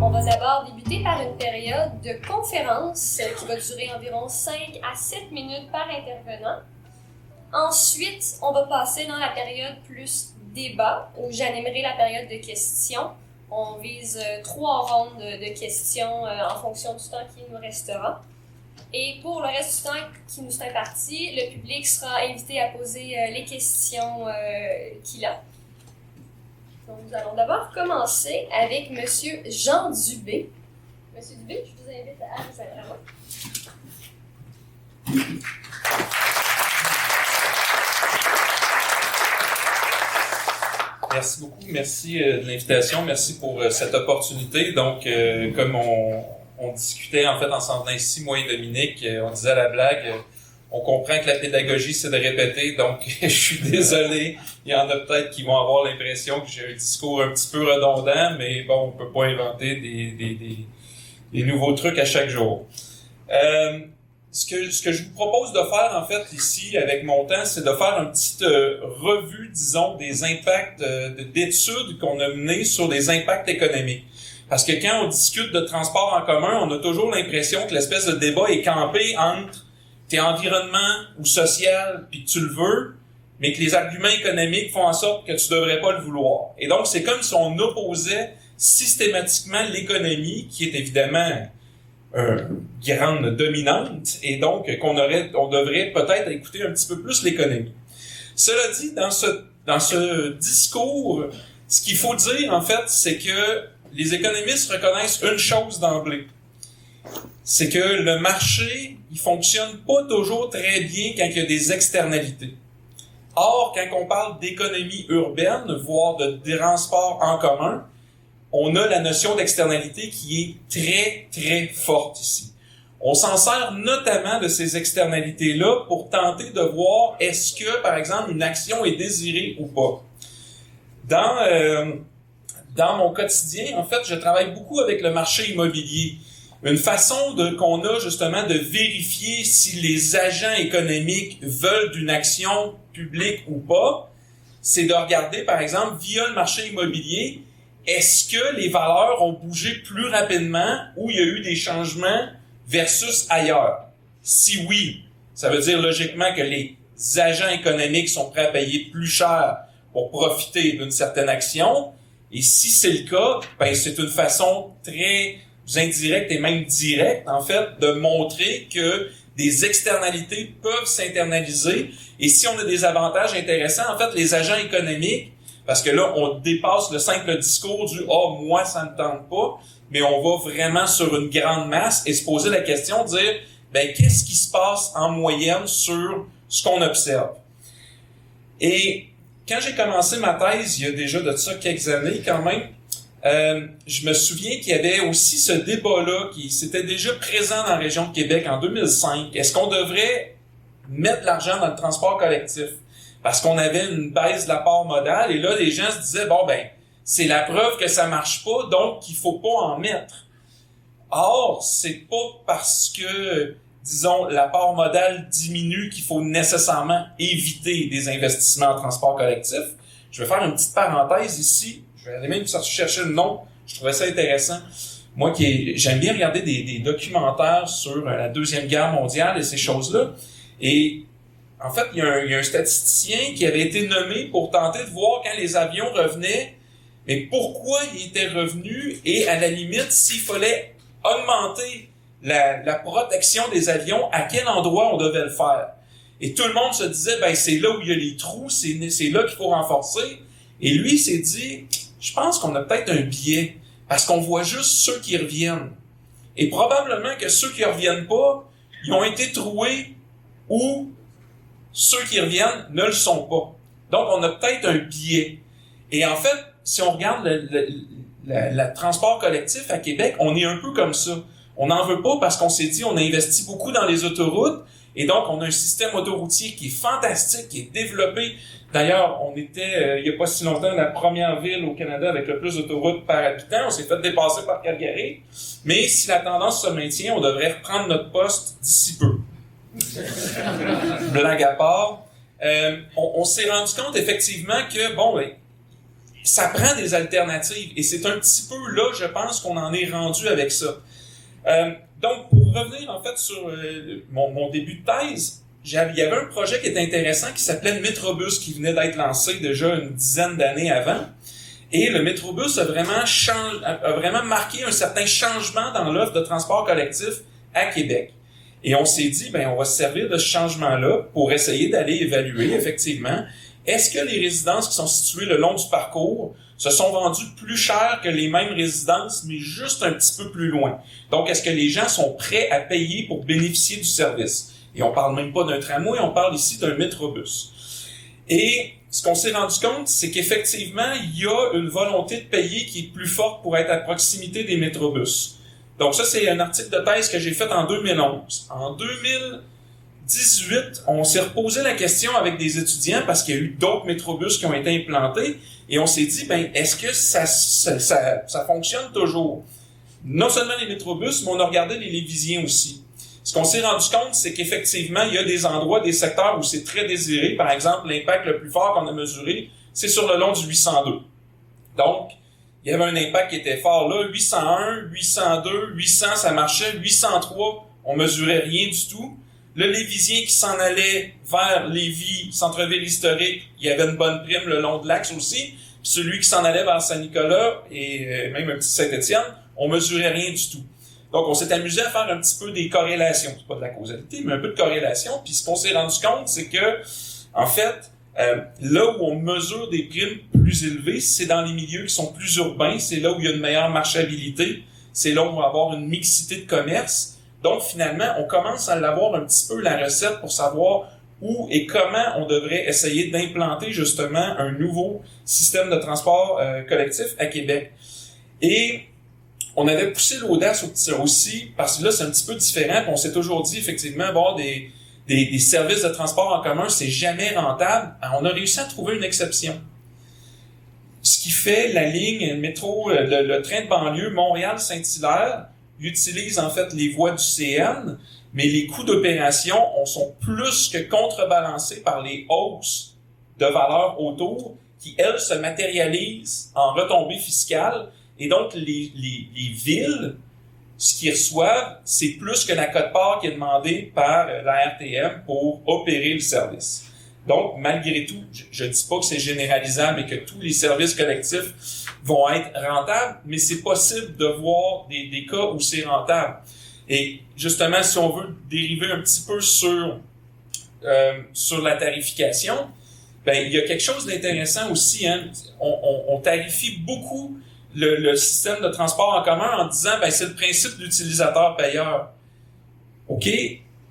On va d'abord débuter par une période de conférence qui va durer environ 5 à 7 minutes par intervenant. Ensuite, on va passer dans la période plus débat, où j'animerai la période de questions. On vise 3 rondes de questions en fonction du temps qui nous restera. Et pour le reste du temps qui nous sera imparti, le public sera invité à poser les questions qu'il a. Donc, nous allons d'abord commencer avec M. Jean Dubé. M. Dubé, je vous invite à vous joindre à moi. Merci beaucoup. Merci de l'invitation. Merci pour cette opportunité. Donc, comme on discutait en fait en s'en venant ici, moi et Dominique, on disait à la blague, on comprend que la pédagogie, c'est de répéter. Donc, je suis désolé. Il y en a peut-être qui vont avoir l'impression que j'ai un discours un petit peu redondant, mais bon, on peut pas inventer des nouveaux trucs à chaque jour. Ce que je vous propose de faire, en fait, ici, avec mon temps, c'est de faire une petite revue, disons, des impacts d'études qu'on a menées sur les impacts économiques. Parce que quand on discute de transport en commun, on a toujours l'impression que l'espèce de débat est campé entre t'es environnement ou social, puis que tu le veux, mais que les arguments économiques font en sorte que tu devrais pas le vouloir. Et donc, c'est comme si on opposait systématiquement l'économie, qui est évidemment grande dominante, et donc on devrait peut-être écouter un petit peu plus l'économie. Cela dit, dans ce discours, ce qu'il faut dire en fait, c'est que les économistes reconnaissent une chose d'emblée, c'est que le marché, il fonctionne pas toujours très bien quand il y a des externalités. Or, quand on parle d'économie urbaine, voire de transport en commun, on a la notion d'externalité qui est très, très forte ici. On s'en sert notamment de ces externalités-là pour tenter de voir est-ce que, par exemple, une action est désirée ou pas. Dans mon quotidien, en fait, je travaille beaucoup avec le marché immobilier. Une façon qu'on a justement de vérifier si les agents économiques veulent d'une action publique ou pas, c'est de regarder, par exemple, via le marché immobilier, est-ce que les valeurs ont bougé plus rapidement ou il y a eu des changements versus ailleurs? Si oui, ça veut dire logiquement que les agents économiques sont prêts à payer plus cher pour profiter d'une certaine action. Et si c'est le cas, ben c'est une façon très indirecte et même directe, en fait, de montrer que des externalités peuvent s'internaliser. Et si on a des avantages intéressants, en fait, les agents économiques, parce que là, on dépasse le simple discours du « Ah, moi, ça ne me tente pas », mais on va vraiment sur une grande masse et se poser la question, dire « Ben, qu'est-ce qui se passe en moyenne sur ce qu'on observe? » Et quand j'ai commencé ma thèse, il y a déjà de ça quelques années quand même, je me souviens qu'il y avait aussi ce débat-là qui s'était déjà présent dans la région de Québec en 2005. Est-ce qu'on devrait mettre de l'argent dans le transport collectif? Parce qu'on avait une baisse de la part modale, et là, les gens se disaient, bon, ben, c'est la preuve que ça marche pas, donc il faut pas en mettre. Or, c'est pas parce que, disons, la part modale diminue qu'il faut nécessairement éviter des investissements en transport collectif. Je vais faire une petite parenthèse ici. Je vais aller même chercher le nom. Je trouvais ça intéressant. Moi, j'aime bien regarder des documentaires sur la Deuxième Guerre mondiale et ces choses-là. Et en fait, il y a un statisticien qui avait été nommé pour tenter de voir quand les avions revenaient, mais pourquoi ils étaient revenus et à la limite, s'il fallait augmenter la protection des avions, à quel endroit on devait le faire. Et tout le monde se disait, ben c'est là où il y a les trous, c'est là qu'il faut renforcer. Et lui, il s'est dit, je pense qu'on a peut-être un biais, parce qu'on voit juste ceux qui reviennent. Et probablement que ceux qui reviennent pas, ils ont été troués ou ceux qui reviennent ne le sont pas. Donc, on a peut-être un biais. Et en fait, si on regarde le transport collectif à Québec, on est un peu comme ça. On n'en veut pas parce qu'on s'est dit, on a investi beaucoup dans les autoroutes, et donc on a un système autoroutier qui est fantastique, qui est développé. D'ailleurs, on était, il n'y a pas si longtemps, la première ville au Canada avec le plus d'autoroutes par habitant. On s'est fait dépasser par Calgary. Mais si la tendance se maintient, on devrait reprendre notre poste d'ici peu. Blague à part. On s'est rendu compte effectivement que, ça prend des alternatives. Et c'est un petit peu là, je pense, qu'on en est rendu avec ça. Donc, pour revenir en fait sur mon début de thèse, il y avait un projet qui était intéressant qui s'appelait le Métrobus, qui venait d'être lancé déjà une dizaine d'années avant. Et le Métrobus a vraiment marqué un certain changement dans l'offre de transport collectif à Québec. Et on s'est dit, on va se servir de ce changement-là pour essayer d'aller évaluer, effectivement, est-ce que les résidences qui sont situées le long du parcours se sont vendues plus cher que les mêmes résidences, mais juste un petit peu plus loin? Donc, est-ce que les gens sont prêts à payer pour bénéficier du service? Et on parle même pas d'un tramway, on parle ici d'un métrobus. Et ce qu'on s'est rendu compte, c'est qu'effectivement, il y a une volonté de payer qui est plus forte pour être à proximité des métrobus. Donc ça, c'est un article de thèse que j'ai fait en 2011. En 2018, on s'est reposé la question avec des étudiants parce qu'il y a eu d'autres métrobus qui ont été implantés et on s'est dit, est-ce que ça fonctionne toujours? Non seulement les métrobus, mais on a regardé les lévisiens aussi. Ce qu'on s'est rendu compte, c'est qu'effectivement, il y a des endroits, des secteurs où c'est très désiré. Par exemple, l'impact le plus fort qu'on a mesuré, c'est sur le long du 802. Donc, il y avait un impact qui était fort là. 801, 802, 800, ça marchait. 803, on mesurait rien du tout. Le Lévisien qui s'en allait vers Lévis, centre-ville historique, il y avait une bonne prime le long de l'axe aussi. Puis celui qui s'en allait vers Saint-Nicolas et même un petit Saint-Étienne, on mesurait rien du tout. Donc, on s'est amusé à faire un petit peu des corrélations. C'est pas de la causalité, mais un peu de corrélation. Puis ce qu'on s'est rendu compte, c'est que, en fait, là où on mesure des primes plus élevées, c'est dans les milieux qui sont plus urbains, c'est là où il y a une meilleure marchabilité, c'est là où on va avoir une mixité de commerce. Donc, finalement, on commence à l'avoir un petit peu la recette pour savoir où et comment on devrait essayer d'implanter justement un nouveau système de transport collectif à Québec. Et on avait poussé l'audace aussi, parce que là, c'est un petit peu différent, puis on s'est toujours dit, effectivement, avoir des services de transport en commun, c'est jamais rentable. On a réussi à trouver une exception. Ce qui fait la ligne métro, le train de banlieue Montréal-Saint-Hilaire, utilise en fait les voies du CN, mais les coûts d'opération sont plus que contrebalancés par les hausses de valeur autour, qui, elles, se matérialisent en retombées fiscales. Et donc, les villes, ce qu'ils reçoivent, c'est plus que la quote-part qui est demandée par la RTM pour opérer le service. Donc, malgré tout, je dis pas que c'est généralisable et que tous les services collectifs vont être rentables, mais c'est possible de voir des cas où c'est rentable. Et justement, si on veut dériver un petit peu sur la tarification, il y a quelque chose d'intéressant aussi. On tarifie beaucoup le système de transport en commun en disant c'est le principe de l'utilisateur-payeur. OK,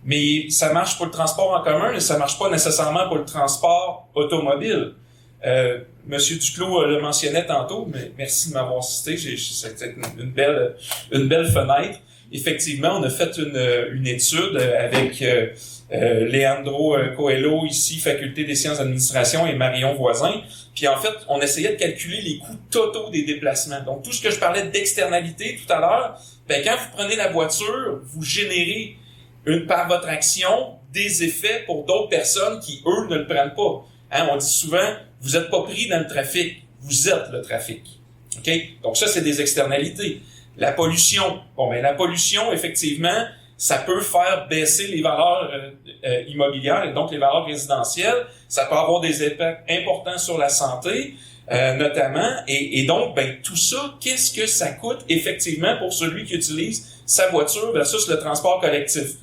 mais ça marche pour le transport en commun, mais ça marche pas nécessairement pour le transport automobile. Monsieur Duclos le mentionnait tantôt, mais merci de m'avoir cité, c'était une belle fenêtre. effectivement, on a fait une étude avec Leandro Coelho, ici, Faculté des sciences d'administration, et Marion Voisin. Puis en fait, on essayait de calculer les coûts totaux des déplacements. Donc, tout ce que je parlais d'externalité tout à l'heure, ben, quand vous prenez la voiture, vous générez par votre action des effets pour d'autres personnes qui, eux, ne le prennent pas. Hein, on dit souvent, vous n'êtes pas pris dans le trafic, vous êtes le trafic. Okay? Donc ça, c'est des externalités. La pollution. Bon, ben la pollution, effectivement, ça peut faire baisser les valeurs immobilières et donc les valeurs résidentielles. Ça peut avoir des effets importants sur la santé, notamment. Et donc, ben tout ça, qu'est-ce que ça coûte effectivement pour celui qui utilise sa voiture versus le transport collectif?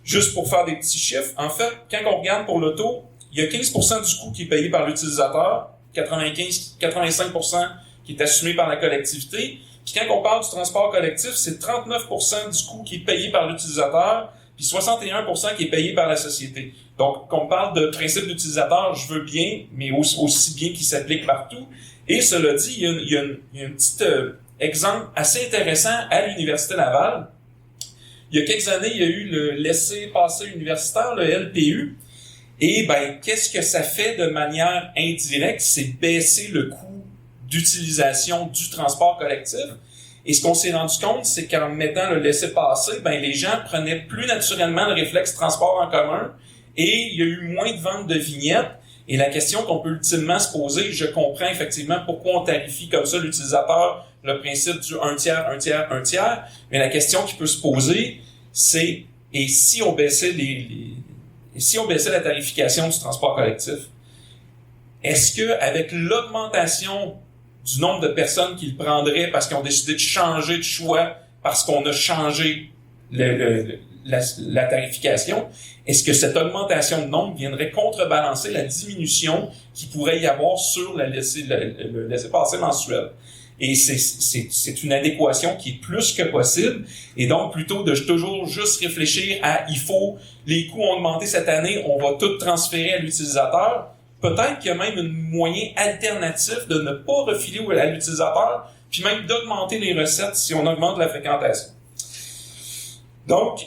Juste pour faire des petits chiffres, en fait, quand on regarde pour l'auto, il y a 15% du coût qui est payé par l'utilisateur, 85% qui est assumé par la collectivité. Puis quand on parle du transport collectif, c'est 39% du coût qui est payé par l'utilisateur, puis 61% qui est payé par la société. Donc, quand on parle de principe d'utilisateur, je veux bien, mais aussi bien qu'il s'applique partout. Et cela dit, il y a un petit exemple assez intéressant à l'Université Laval. Il y a quelques années, il y a eu le laissez-passer universitaire, le LPU. Et ben, qu'est-ce que ça fait de manière indirecte? C'est baisser le coût d'utilisation du transport collectif. Et ce qu'on s'est rendu compte, c'est qu'en mettant le laissez-passer, ben, les gens prenaient plus naturellement le réflexe transport en commun et il y a eu moins de ventes de vignettes. Et la question qu'on peut ultimement se poser, je comprends effectivement pourquoi on tarifie comme ça l'utilisateur, le principe du 1 tiers, 1 tiers, 1 tiers. Mais la question qui peut se poser, c'est, et si on baissait si on baissait la tarification du transport collectif, est-ce que avec l'augmentation du nombre de personnes qui le prendraient parce qu'ils ont décidé de changer de choix, parce qu'on a changé la tarification, est-ce que cette augmentation de nombre viendrait contrebalancer la diminution qu'il pourrait y avoir sur le laissez-passer mensuel? Et c'est une adéquation qui est plus que possible. Et donc, plutôt de toujours juste réfléchir à les coûts ont augmenté cette année, on va tout transférer à l'utilisateur. Peut-être qu'il y a même un moyen alternatif de ne pas refiler à l'utilisateur, puis même d'augmenter les recettes si on augmente la fréquentation. Donc,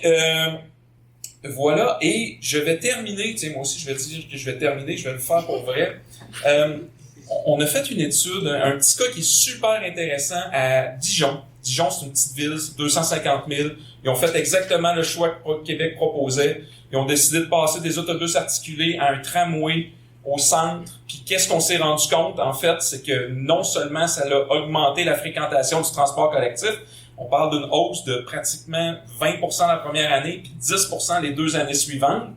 voilà. Et je vais terminer. Tiens, moi aussi, je vais dire que je vais terminer. Je vais le faire pour vrai. On a fait une étude, un petit cas qui est super intéressant à Dijon. Dijon, c'est une petite ville, c'est 250 000. Ils ont fait exactement le choix que Québec proposait. Ils ont décidé de passer des autobus articulés à un tramway au centre. Puis qu'est-ce qu'on s'est rendu compte, en fait, c'est que non seulement ça a augmenté la fréquentation du transport collectif, on parle d'une hausse de pratiquement 20% la première année, puis 10% les 2 années suivantes.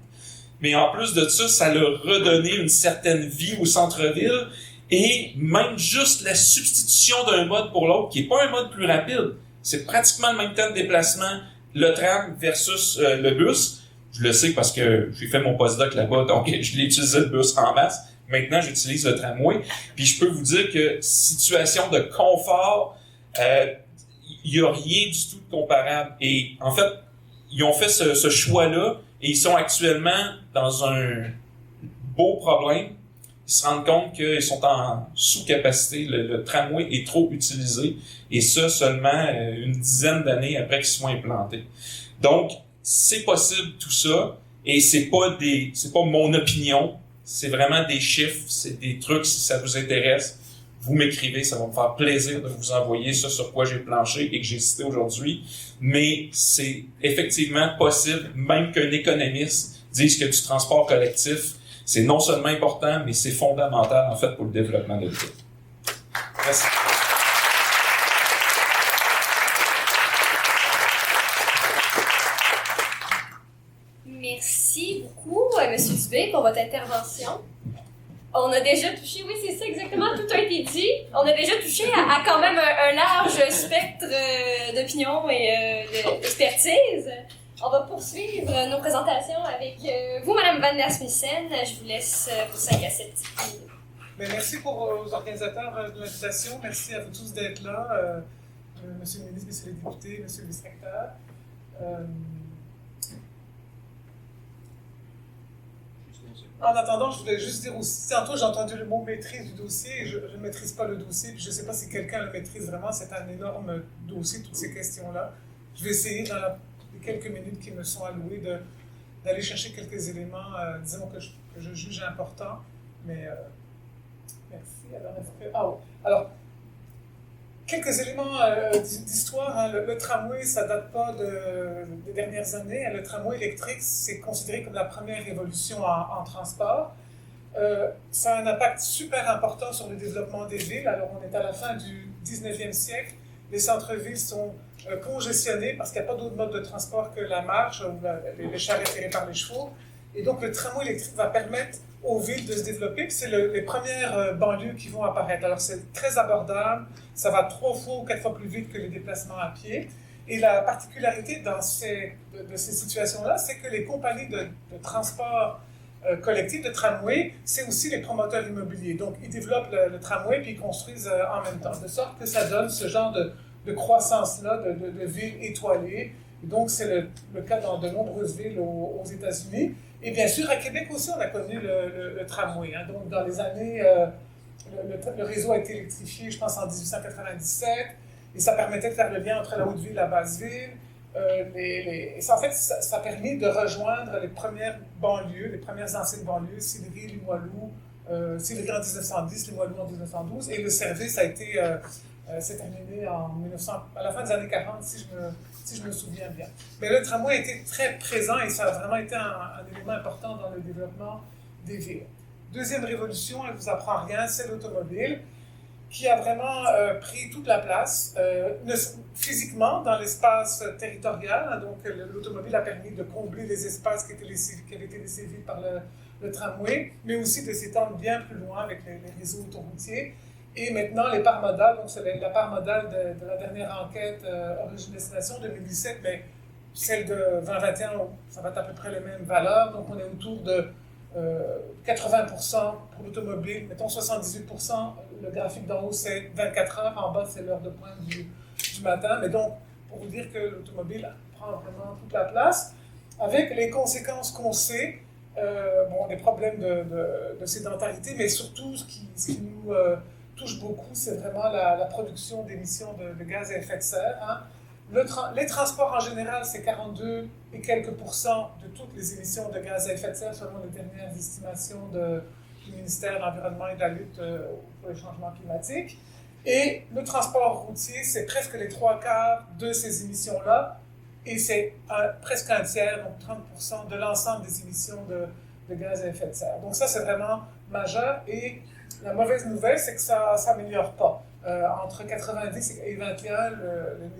Mais en plus de ça, ça a redonné une certaine vie au centre-ville. Et même juste la substitution d'un mode pour l'autre, qui est pas un mode plus rapide, c'est pratiquement le même temps de déplacement, le tram versus le bus. Je le sais parce que j'ai fait mon postdoc là-bas, donc je l'ai utilisé le bus en masse. Maintenant, j'utilise le tramway. Puis je peux vous dire que situation de confort, il y a rien du tout de comparable. Et en fait, ils ont fait ce choix-là et ils sont actuellement dans un beau problème. Ils se rendent compte qu'ils sont en sous-capacité. Le tramway est trop utilisé. Et ça, seulement une dizaine d'années après qu'ils soient implantés. Donc, c'est possible tout ça. Et c'est pas mon opinion. C'est vraiment des chiffres. C'est des trucs, si ça vous intéresse. Vous m'écrivez, ça va me faire plaisir de vous envoyer ça sur quoi j'ai planché et que j'ai cité aujourd'hui. Mais c'est effectivement possible, même qu'un économiste dise que du transport collectif, c'est non seulement important, mais c'est fondamental, en fait, pour le développement de l'État. Merci. Merci beaucoup, M. Dubé, pour votre intervention. On a déjà touché, oui, c'est ça exactement, tout a été dit. On a déjà touché à quand même un large spectre d'opinions et d'expertise. On va poursuivre nos présentations avec vous, Mme Van der Smissen. Je vous laisse pour 5 à 7 minutes. Merci aux organisateurs de l'invitation. Merci à vous tous d'être là. Monsieur le ministre, Monsieur les députés, Monsieur le vice-recteur. En attendant, je voulais juste dire aussi, tantôt j'ai entendu le mot maîtrise du dossier, je ne maîtrise pas le dossier, puis je ne sais pas si quelqu'un le maîtrise vraiment, c'est un énorme dossier, toutes ces questions-là. je vais essayer dans les quelques minutes qui me sont allouées d'aller chercher quelques éléments, disons, que je juge importants. Mais merci. Alors, quelques éléments d'histoire. Hein. Le tramway, ça ne date pas des dernières années. Hein. Le tramway électrique, c'est considéré comme la première révolution en transport. Ça a un impact super important sur le développement des villes. Alors, on est à la fin du 19e siècle. Les centres-villes sont congestionnés parce qu'il n'y a pas d'autre mode de transport que la marche ou les charrettes tirées par les chevaux. Et donc, le tramway électrique va permettre aux villes de se développer. Puis c'est les premières banlieues qui vont apparaître. Alors, c'est très abordable. Ça va 3 fois ou 4 fois plus vite que les déplacements à pied. Et la particularité de ces situations-là, c'est que les compagnies de transport collectif de tramway, c'est aussi les promoteurs immobiliers. Donc, ils développent le tramway puis ils construisent en même temps, de sorte que ça donne ce genre de croissance-là de villes étoilées. Et donc, c'est le cas dans de nombreuses villes aux États-Unis. Et bien sûr, à Québec aussi, on a connu le tramway. Hein. Donc, dans les années, le réseau a été électrifié, je pense, en 1897, et ça permettait de faire le lien entre la Haute-Ville et la Basse-Ville. En fait, ça a permis de rejoindre les premières banlieues, les premières anciennes banlieues, Sillery, Limoilou, Sillery en 1910, Limoilou en 1912, et le service s'est terminé à la fin des années 40, si je me souviens bien. Mais le tramway a été très présent et ça a vraiment été un élément important dans le développement des villes. Deuxième révolution, elle ne vous apprend rien, c'est l'automobile, qui a vraiment pris toute la place, physiquement, dans l'espace territorial. Hein, donc, l'automobile a permis de combler les espaces qui avaient été laissés vides par le tramway, mais aussi de s'étendre bien plus loin avec les réseaux autoroutiers. Et maintenant, les parts modales, donc c'est la part modale de la dernière enquête Origine-Destination 2017, mais celle de 2021, ça va être à peu près les mêmes valeurs. Donc, on est autour de 80% pour l'automobile, mettons 78%, le graphique d'en haut c'est 24 heures, en bas c'est l'heure de pointe du matin, mais donc pour vous dire que l'automobile prend vraiment toute la place, avec les conséquences qu'on sait, des problèmes de sédentarité, mais surtout ce qui nous touche beaucoup, c'est vraiment la production d'émissions de gaz à effet de serre. Hein. Les transports en général, c'est 42 et quelques pourcents de toutes les émissions de gaz à effet de serre selon les dernières estimations du ministère de l'Environnement et de la lutte pour les changements climatiques. Et le transport routier, c'est presque les 3/4 de ces émissions-là et c'est presque un tiers, donc 30% de l'ensemble des émissions de gaz à effet de serre. Donc ça, c'est vraiment majeur et la mauvaise nouvelle, c'est que ça ne s'améliore pas. Entre 90 et 21,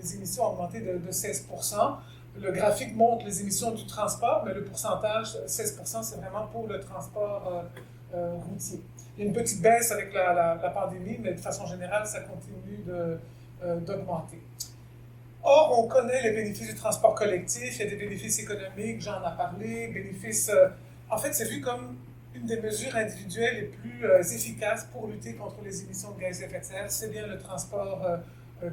les émissions ont augmenté de 16%. Le graphique montre les émissions du transport, mais le pourcentage, 16%, c'est vraiment pour le transport routier. Il y a une petite baisse avec la pandémie, mais de façon générale, ça continue d'augmenter. Or, on connaît les bénéfices du transport collectif, il y a des bénéfices économiques, j'en ai parlé, bénéfices... en fait, c'est vu comme une des mesures individuelles les plus efficaces pour lutter contre les émissions de gaz à effet de serre, c'est bien le transport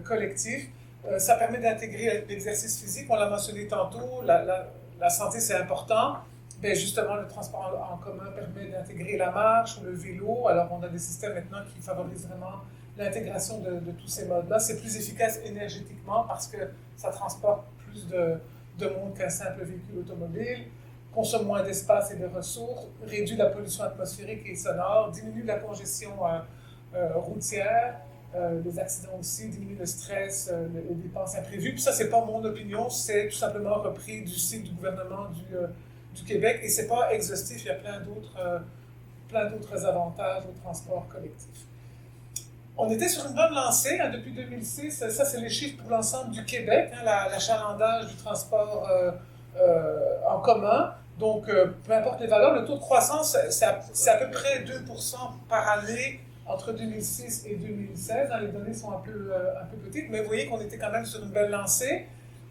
collectif. Ça permet d'intégrer l'exercice physique, on l'a mentionné tantôt, la santé c'est important. Bien, justement, le transport en commun permet d'intégrer la marche ou le vélo. Alors, on a des systèmes maintenant qui favorisent vraiment l'intégration de tous ces modes-là. C'est plus efficace énergétiquement parce que ça transporte plus de monde qu'un simple véhicule automobile, consomme moins d'espace et de ressources, réduit la pollution atmosphérique et sonore, diminue la congestion routière, les accidents aussi, diminue le stress, les dépenses imprévues. Puis ça, c'est pas mon opinion, c'est tout simplement repris du site du gouvernement du Québec et c'est pas exhaustif, il y a plein d'autres avantages au transport collectif. On était sur une bonne lancée hein, depuis 2006, ça c'est les chiffres pour l'ensemble du Québec, hein, l'achalandage du transport en commun. Donc, peu importe les valeurs, le taux de croissance, c'est à peu près 2% par année entre 2006 et 2016. Les données sont un peu petites, mais vous voyez qu'on était quand même sur une belle lancée.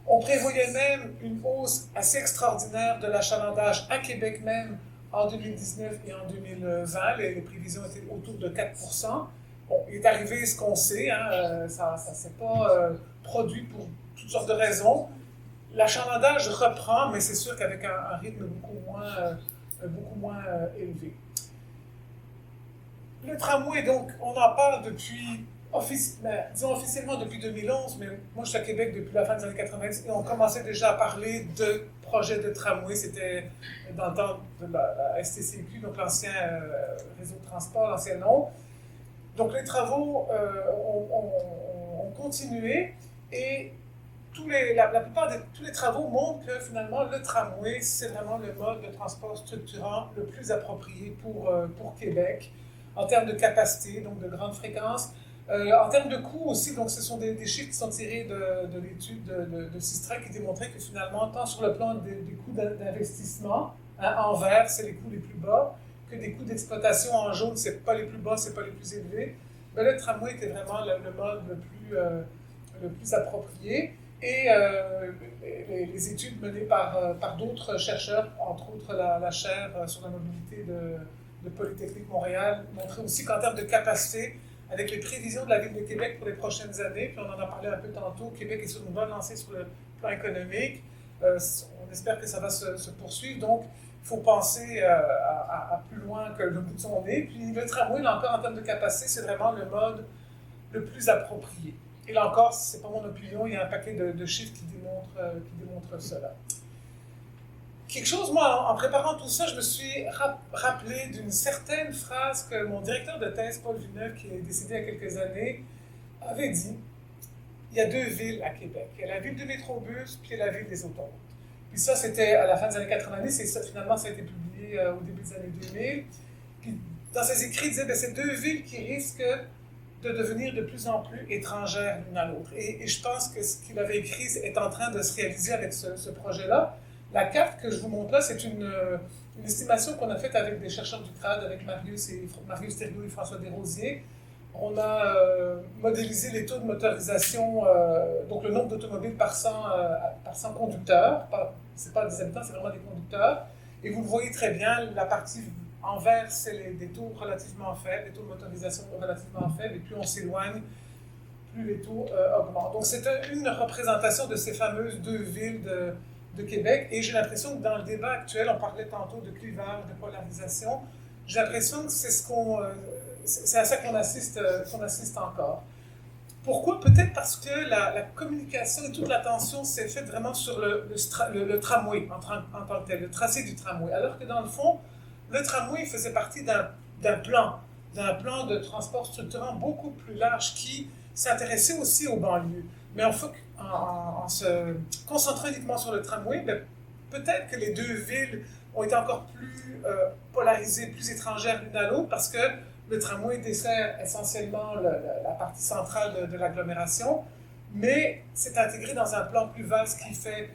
On prévoyait même une hausse assez extraordinaire de l'achalandage à Québec même en 2019 et en 2020. Les prévisions étaient autour de 4%. Bon, il est arrivé ce qu'on sait, hein, ça ne s'est pas produit pour toutes sortes de raisons. L'achalandage reprend, mais c'est sûr qu'avec un rythme beaucoup moins élevé. Le tramway, donc, on en parle depuis disons officiellement depuis 2011, mais moi je suis à Québec depuis la fin des années 90 et on commençait déjà à parler de projets de tramway. C'était dans le temps de la STCQ, donc l'ancien réseau de transport, l'ancien nom. Donc les travaux ont continué et la plupart de tous les travaux montrent que finalement le tramway, c'est vraiment le mode de transport structurant le plus approprié pour Québec en termes de capacité, donc de grande fréquence. En termes de coûts aussi, donc ce sont des chiffres qui sont tirés de l'étude de Sistra qui démontrait que finalement, tant sur le plan des coûts d'investissement, en vert, c'est les coûts les plus bas, que des coûts d'exploitation en jaune, c'est pas les plus bas, c'est pas les plus élevés. Mais le tramway était vraiment le mode le plus approprié. Et les études menées par d'autres chercheurs, entre autres la chaire sur la mobilité de Polytechnique Montréal, montraient aussi qu'en termes de capacité, avec les prévisions de la Ville de Québec pour les prochaines années, puis on en a parlé un peu tantôt, Québec est sur une bonne lancée sur le plan économique, on espère que ça va se poursuivre, donc il faut penser à plus loin que le bout de son nez, puis le tramway, là encore, en termes de capacité, c'est vraiment le mode le plus approprié. Et là encore, ce n'est pas mon opinion, il y a un paquet de chiffres qui démontrent cela. Quelque chose, moi, en préparant tout ça, je me suis rappelé d'une certaine phrase que mon directeur de thèse, Paul Villeneuve, qui est décédé il y a quelques années, avait dit. Il y a 2 villes à Québec. Il y a la ville de Métrobus, puis il y a la ville des autoroutes. Puis ça, c'était à la fin des années 90, et ça, finalement, ça a été publié au début des années 2000. Puis dans ses écrits, il disait que c'est 2 villes qui risquent de devenir de plus en plus étrangères l'une à l'autre. Et je pense que ce qu'il avait écrit est en train de se réaliser avec ce projet-là. La carte que je vous montre là, c'est une estimation qu'on a faite avec des chercheurs du CRAD, avec Marius Thériault et François Desrosiers. On a modélisé les taux de motorisation, donc le nombre d'automobiles par 100 conducteurs. Ce n'est pas des habitants, c'est vraiment des conducteurs. Et vous le voyez très bien, la partie en vert, c'est des taux relativement faibles, des taux de motorisation relativement faibles, et plus on s'éloigne, plus les taux augmentent. Donc c'est une représentation de ces fameuses 2 villes de Québec, et j'ai l'impression que dans le débat actuel, on parlait tantôt de clivage, de polarisation, j'ai l'impression que c'est à ça qu'on assiste encore. Pourquoi? Peut-être parce que la communication et toute l'attention s'est faite vraiment sur le tramway en tant que tel, le tracé du tramway, alors que dans le fond, le tramway faisait partie d'un plan de transport structurant beaucoup plus large qui s'intéressait aussi aux banlieues. Mais en se concentrant uniquement sur le tramway, peut-être que les 2 villes ont été encore plus polarisées, plus étrangères l'une à l'autre, parce que le tramway dessert essentiellement la partie centrale de l'agglomération, mais c'est intégré dans un plan plus vaste qui fait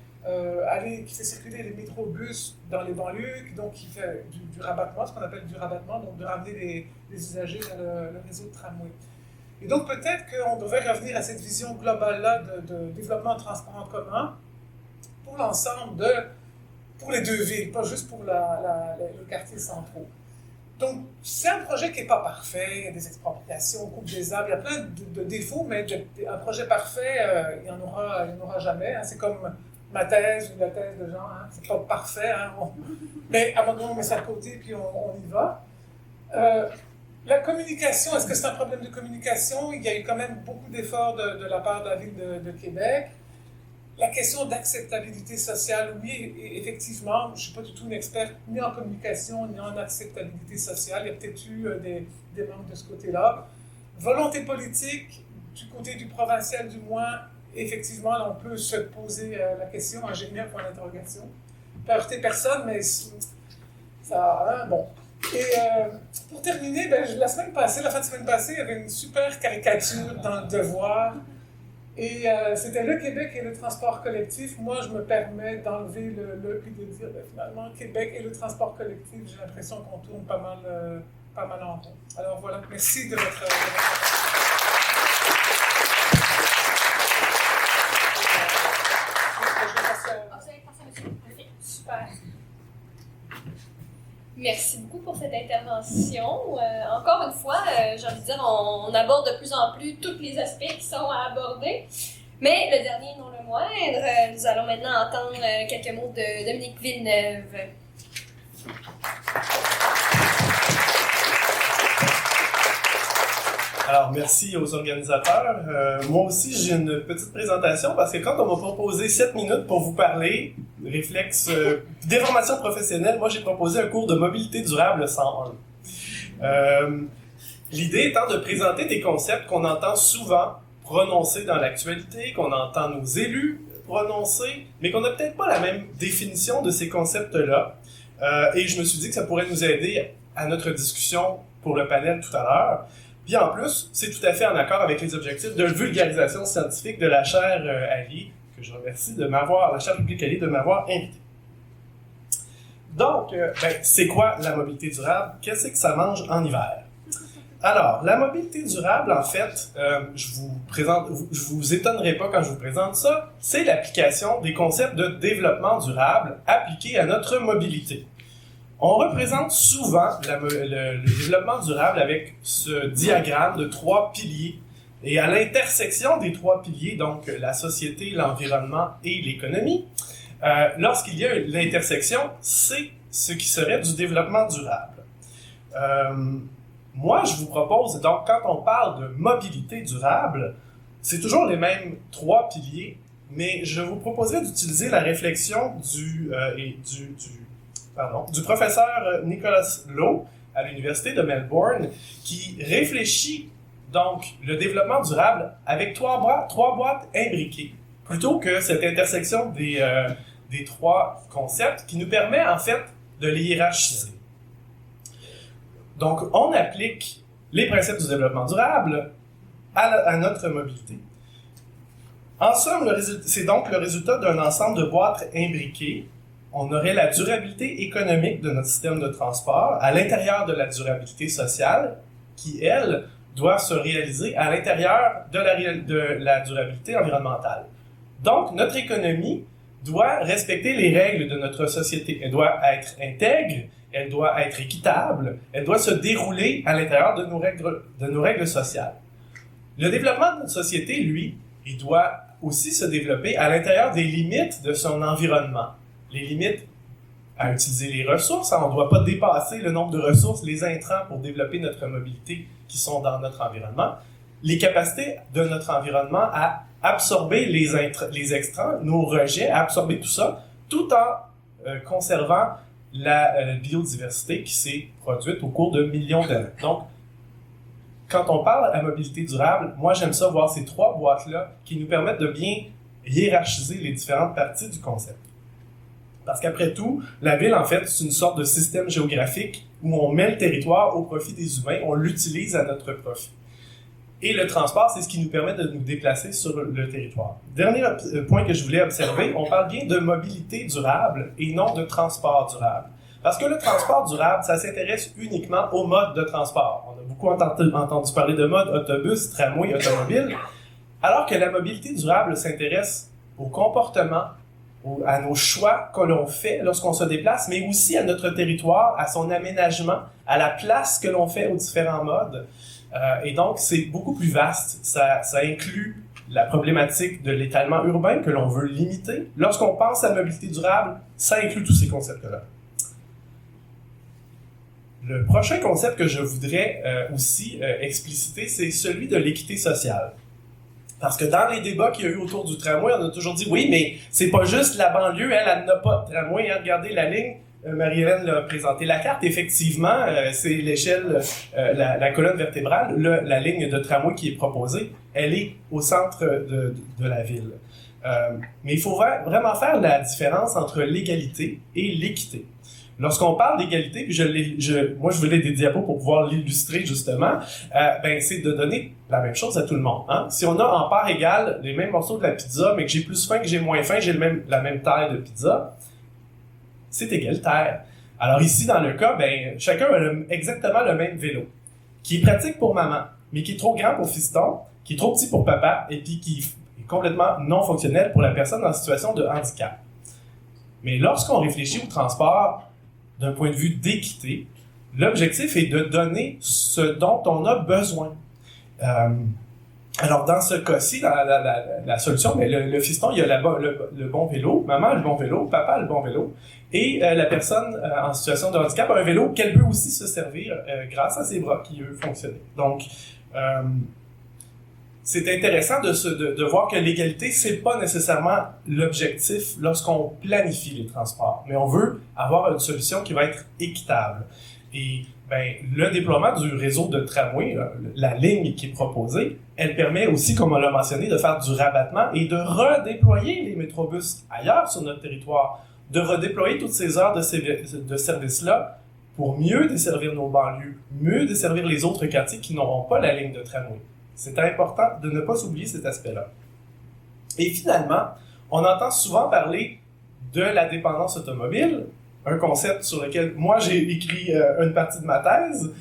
circuler les métrobus dans les banlieues, donc qui fait du rabattement, ce qu'on appelle du rabattement, donc de ramener les usagers vers le réseau de tramway. Et donc peut-être qu'on devrait revenir à cette vision globale-là de développement de transport en commun pour l'ensemble pour les 2 villes, pas juste pour les quartiers centraux. Donc c'est un projet qui n'est pas parfait, il y a des expropriations, coupe des arbres, il y a plein de défauts, mais un projet parfait, il n'y en aura jamais. Hein. C'est comme ma thèse ou la thèse de Jean, hein. C'est pas parfait, hein. Mais à un moment donné, on met ça de côté puis on y va. La communication, est-ce que c'est un problème de communication? Il y a eu quand même beaucoup d'efforts de la part de la Ville de Québec. La question d'acceptabilité sociale, oui, effectivement, je ne suis pas du tout une experte ni en communication, ni en acceptabilité sociale. Il y a peut-être eu des manques de ce côté-là. Volonté politique, du côté du provincial du moins, effectivement, là, on peut se poser la question, ingénieur point d'interrogation. Pas heurter personne, mais ça, hein, bon. Et pour terminer, la fin de semaine passée, il y avait une super caricature dans Le Devoir. Et c'était le Québec et le transport collectif. Moi, je me permets d'enlever le puis de dire, finalement, Québec et le transport collectif, j'ai l'impression qu'on tourne pas mal en rond. Alors voilà, merci de votre... Super. Merci beaucoup pour cette intervention. Encore une fois, j'ai envie de dire, on aborde de plus en plus tous les aspects qui sont à aborder. Mais le dernier, non le moindre, nous allons maintenant entendre quelques mots de Dominique Villeneuve. Alors, merci aux organisateurs. Moi aussi, j'ai une petite présentation parce que quand on m'a proposé 7 minutes pour vous parler, réflexe, déformation professionnelle, moi j'ai proposé un cours de mobilité durable 101. L'idée étant de présenter des concepts qu'on entend souvent prononcés dans l'actualité, qu'on entend nos élus prononcer, mais qu'on n'a peut-être pas la même définition de ces concepts-là. Et je me suis dit que ça pourrait nous aider à notre discussion pour le panel tout à l'heure. Puis en plus, c'est tout à fait en accord avec les objectifs de vulgarisation scientifique de la chaire Ali, que je remercie la chaire publique Ali de m'avoir invité. Donc, c'est quoi la mobilité durable? Qu'est-ce que ça mange en hiver? Alors, la mobilité durable, en fait, je vous étonnerai pas quand je vous présente ça, c'est l'application des concepts de développement durable appliqués à notre mobilité. On représente souvent le développement durable avec ce diagramme de 3 piliers. Et à l'intersection des 3 piliers, donc la société, l'environnement et l'économie, lorsqu'il y a l'intersection, c'est ce qui serait du développement durable. Moi, je vous propose, donc, quand on parle de mobilité durable, c'est toujours les mêmes 3 piliers, mais je vous proposerai d'utiliser la réflexion du professeur Nicholas Lowe à l'Université de Melbourne, qui réfléchit donc le développement durable avec 3 boîtes imbriquées, plutôt que cette intersection des 3 concepts qui nous permet en fait de les hiérarchiser. Donc, on applique les principes du développement durable à notre mobilité. En somme, c'est donc le résultat d'un ensemble de boîtes imbriquées. On aurait la durabilité économique de notre système de transport à l'intérieur de la durabilité sociale, qui, elle, doit se réaliser à l'intérieur de la durabilité environnementale. Donc, notre économie doit respecter les règles de notre société. Elle doit être intègre, elle doit être équitable, elle doit se dérouler à l'intérieur de nos règles sociales. Le développement de notre société, lui, il doit aussi se développer à l'intérieur des limites de son environnement. Les limites à utiliser les ressources, on ne doit pas dépasser le nombre de ressources, les intrants pour développer notre mobilité qui sont dans notre environnement. Les capacités de notre environnement à absorber les extrants, nos rejets, à absorber tout ça, tout en conservant la biodiversité qui s'est produite au cours de millions d'années. Donc, quand on parle à mobilité durable, moi j'aime ça voir ces 3 boîtes-là qui nous permettent de bien hiérarchiser les différentes parties du concept. Parce qu'après tout, la ville, en fait, c'est une sorte de système géographique où on met le territoire au profit des humains, on l'utilise à notre profit. Et le transport, c'est ce qui nous permet de nous déplacer sur le territoire. Dernier point que je voulais observer, on parle bien de mobilité durable et non de transport durable. Parce que le transport durable, ça s'intéresse uniquement aux modes de transport. On a beaucoup entendu parler de mode autobus, tramway, automobile, alors que la mobilité durable s'intéresse au comportement, à nos choix que l'on fait lorsqu'on se déplace, mais aussi à notre territoire, à son aménagement, à la place que l'on fait aux différents modes. Et donc, c'est beaucoup plus vaste. Ça inclut la problématique de l'étalement urbain que l'on veut limiter. Lorsqu'on pense à mobilité durable, ça inclut tous ces concepts-là. Le prochain concept que je voudrais aussi expliciter, c'est celui de l'équité sociale. Parce que dans les débats qu'il y a eu autour du tramway, on a toujours dit, oui, mais c'est pas juste la banlieue, elle n'a pas de tramway, hein, regardez la ligne. Marie-Hélène l'a présenté la carte. Effectivement, c'est l'échelle, la colonne vertébrale, la ligne de tramway qui est proposée, elle est au centre de la ville. Mais il faut vraiment faire la différence entre l'égalité et l'équité. Lorsqu'on parle d'égalité, puis moi je voulais des diapos pour pouvoir l'illustrer justement, c'est de donner la même chose à tout le monde. Hein? Si on a en part égale les mêmes morceaux de la pizza, mais que j'ai plus faim, que j'ai moins faim, j'ai la même taille de pizza, c'est égalitaire. Alors ici, dans le cas, chacun a exactement le même vélo, qui est pratique pour maman, mais qui est trop grand pour fiston, qui est trop petit pour papa, et puis qui est complètement non fonctionnel pour la personne en situation de handicap. Mais lorsqu'on réfléchit au transport d'un point de vue d'équité, l'objectif est de donner ce dont on a besoin. Alors, dans ce cas-ci, la solution, le fiston, il y a le bon vélo, maman a le bon vélo, papa a le bon vélo, et la personne en situation de handicap a un vélo qu'elle peut aussi se servir grâce à ses bras qui, eux, fonctionnent. Donc, c'est intéressant de voir que l'égalité, c'est pas nécessairement l'objectif lorsqu'on planifie les transports, mais on veut avoir une solution qui va être équitable. Et le déploiement du réseau de tramway, la ligne qui est proposée, elle permet aussi, comme on l'a mentionné, de faire du rabattement et de redéployer les métrobus ailleurs sur notre territoire, de redéployer toutes ces heures de service-là pour mieux desservir nos banlieues, mieux desservir les autres quartiers qui n'auront pas la ligne de tramway. C'est important de ne pas oublier cet aspect-là. Et finalement, on entend souvent parler de la dépendance automobile, un concept sur lequel moi j'ai écrit une partie de ma thèse,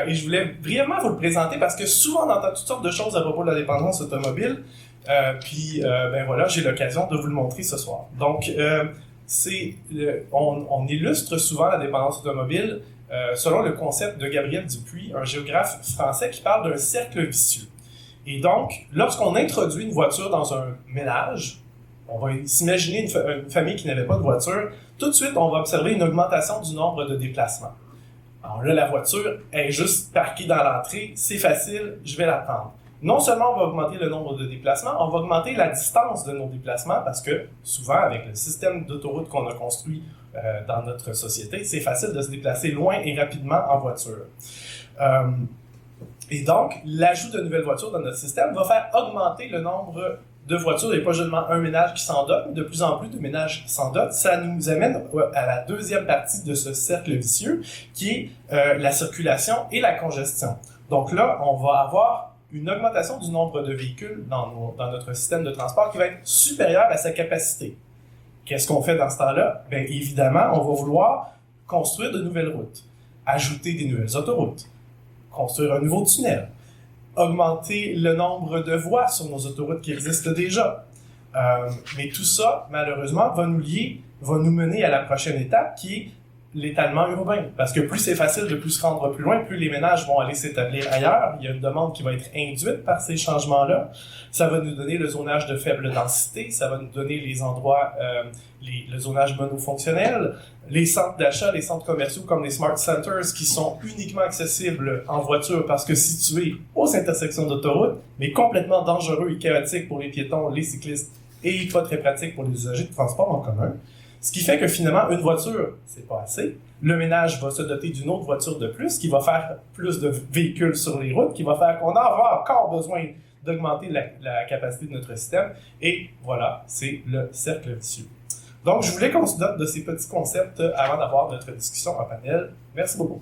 et je voulais brièvement vous le présenter parce que souvent on entend toutes sortes de choses à propos de la dépendance automobile, voilà, j'ai l'occasion de vous le montrer ce soir. Donc, on illustre souvent la dépendance automobile selon le concept de Gabriel Dupuis, un géographe français qui parle d'un cercle vicieux. Et donc, lorsqu'on introduit une voiture dans un ménage, on va s'imaginer une famille qui n'avait pas de voiture, tout de suite, on va observer une augmentation du nombre de déplacements. Alors là, la voiture est juste parquée dans l'entrée, c'est facile, je vais la prendre. Non seulement on va augmenter le nombre de déplacements, on va augmenter la distance de nos déplacements parce que souvent, avec le système d'autoroute qu'on a construit dans notre société, c'est facile de se déplacer loin et rapidement en voiture. Et donc, l'ajout de nouvelles voitures dans notre système va faire augmenter le nombre de voitures. Il n'y a pas seulement un ménage qui s'en dote, mais de plus en plus de ménages s'en dotent. Ça nous amène à la deuxième partie de ce cercle vicieux, qui est la circulation et la congestion. Donc là, on va avoir une augmentation du nombre de véhicules dans notre système de transport qui va être supérieure à sa capacité. Qu'est-ce qu'on fait dans ce temps-là? Bien, évidemment, on va vouloir construire de nouvelles routes, ajouter des nouvelles autoroutes, construire un nouveau tunnel, augmenter le nombre de voies sur nos autoroutes qui existent déjà. Mais tout ça, malheureusement, va nous mener à la prochaine étape qui est l'étalement urbain. Parce que plus c'est facile de plus se rendre plus loin, plus les ménages vont aller s'établir ailleurs. Il y a une demande qui va être induite par ces changements-là. Ça va nous donner le zonage de faible densité, ça va nous donner les endroits, le zonage monofonctionnel, les centres d'achat, les centres commerciaux comme les Smart Centers qui sont uniquement accessibles en voiture parce que situés aux intersections d'autoroutes, mais complètement dangereux et chaotiques pour les piétons, les cyclistes et pas très pratiques pour les usagers de transport en commun. Ce qui fait que finalement, une voiture, c'est pas assez. Le ménage va se doter d'une autre voiture de plus qui va faire plus de véhicules sur les routes, qui va faire qu'on aura encore besoin d'augmenter la capacité de notre système. Et voilà, c'est le cercle vicieux. Donc, je voulais qu'on se dote de ces petits concepts avant d'avoir notre discussion en panel. Merci beaucoup.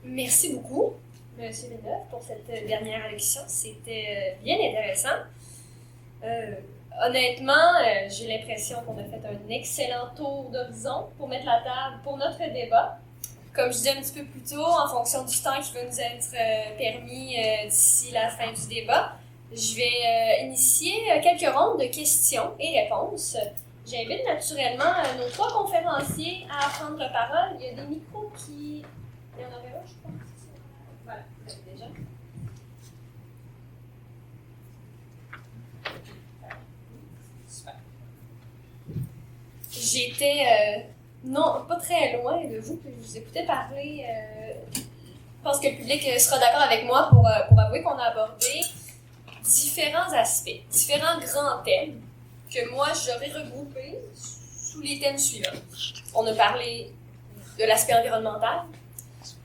Merci beaucoup, M. Villeneuve, pour cette dernière allocution. C'était bien intéressant. Honnêtement, j'ai l'impression qu'on a fait un excellent tour d'horizon pour mettre la table pour notre débat. Comme je disais un petit peu plus tôt, en fonction du temps qui va nous être permis d'ici la fin du débat, je vais initier quelques rondes de questions et réponses. J'invite naturellement nos trois conférenciers à prendre la parole. Il y a des micros qui... Il y en avait un, je crois. Voilà, vous avez déjà. Super. J'étais non, pas très loin de vous, puis je vous écoutais parler. Je pense que le public sera d'accord avec moi pour avouer qu'on a abordé différents aspects, différents grands thèmes que moi j'aurais regroupés sous les thèmes suivants. On a parlé de l'aspect environnemental,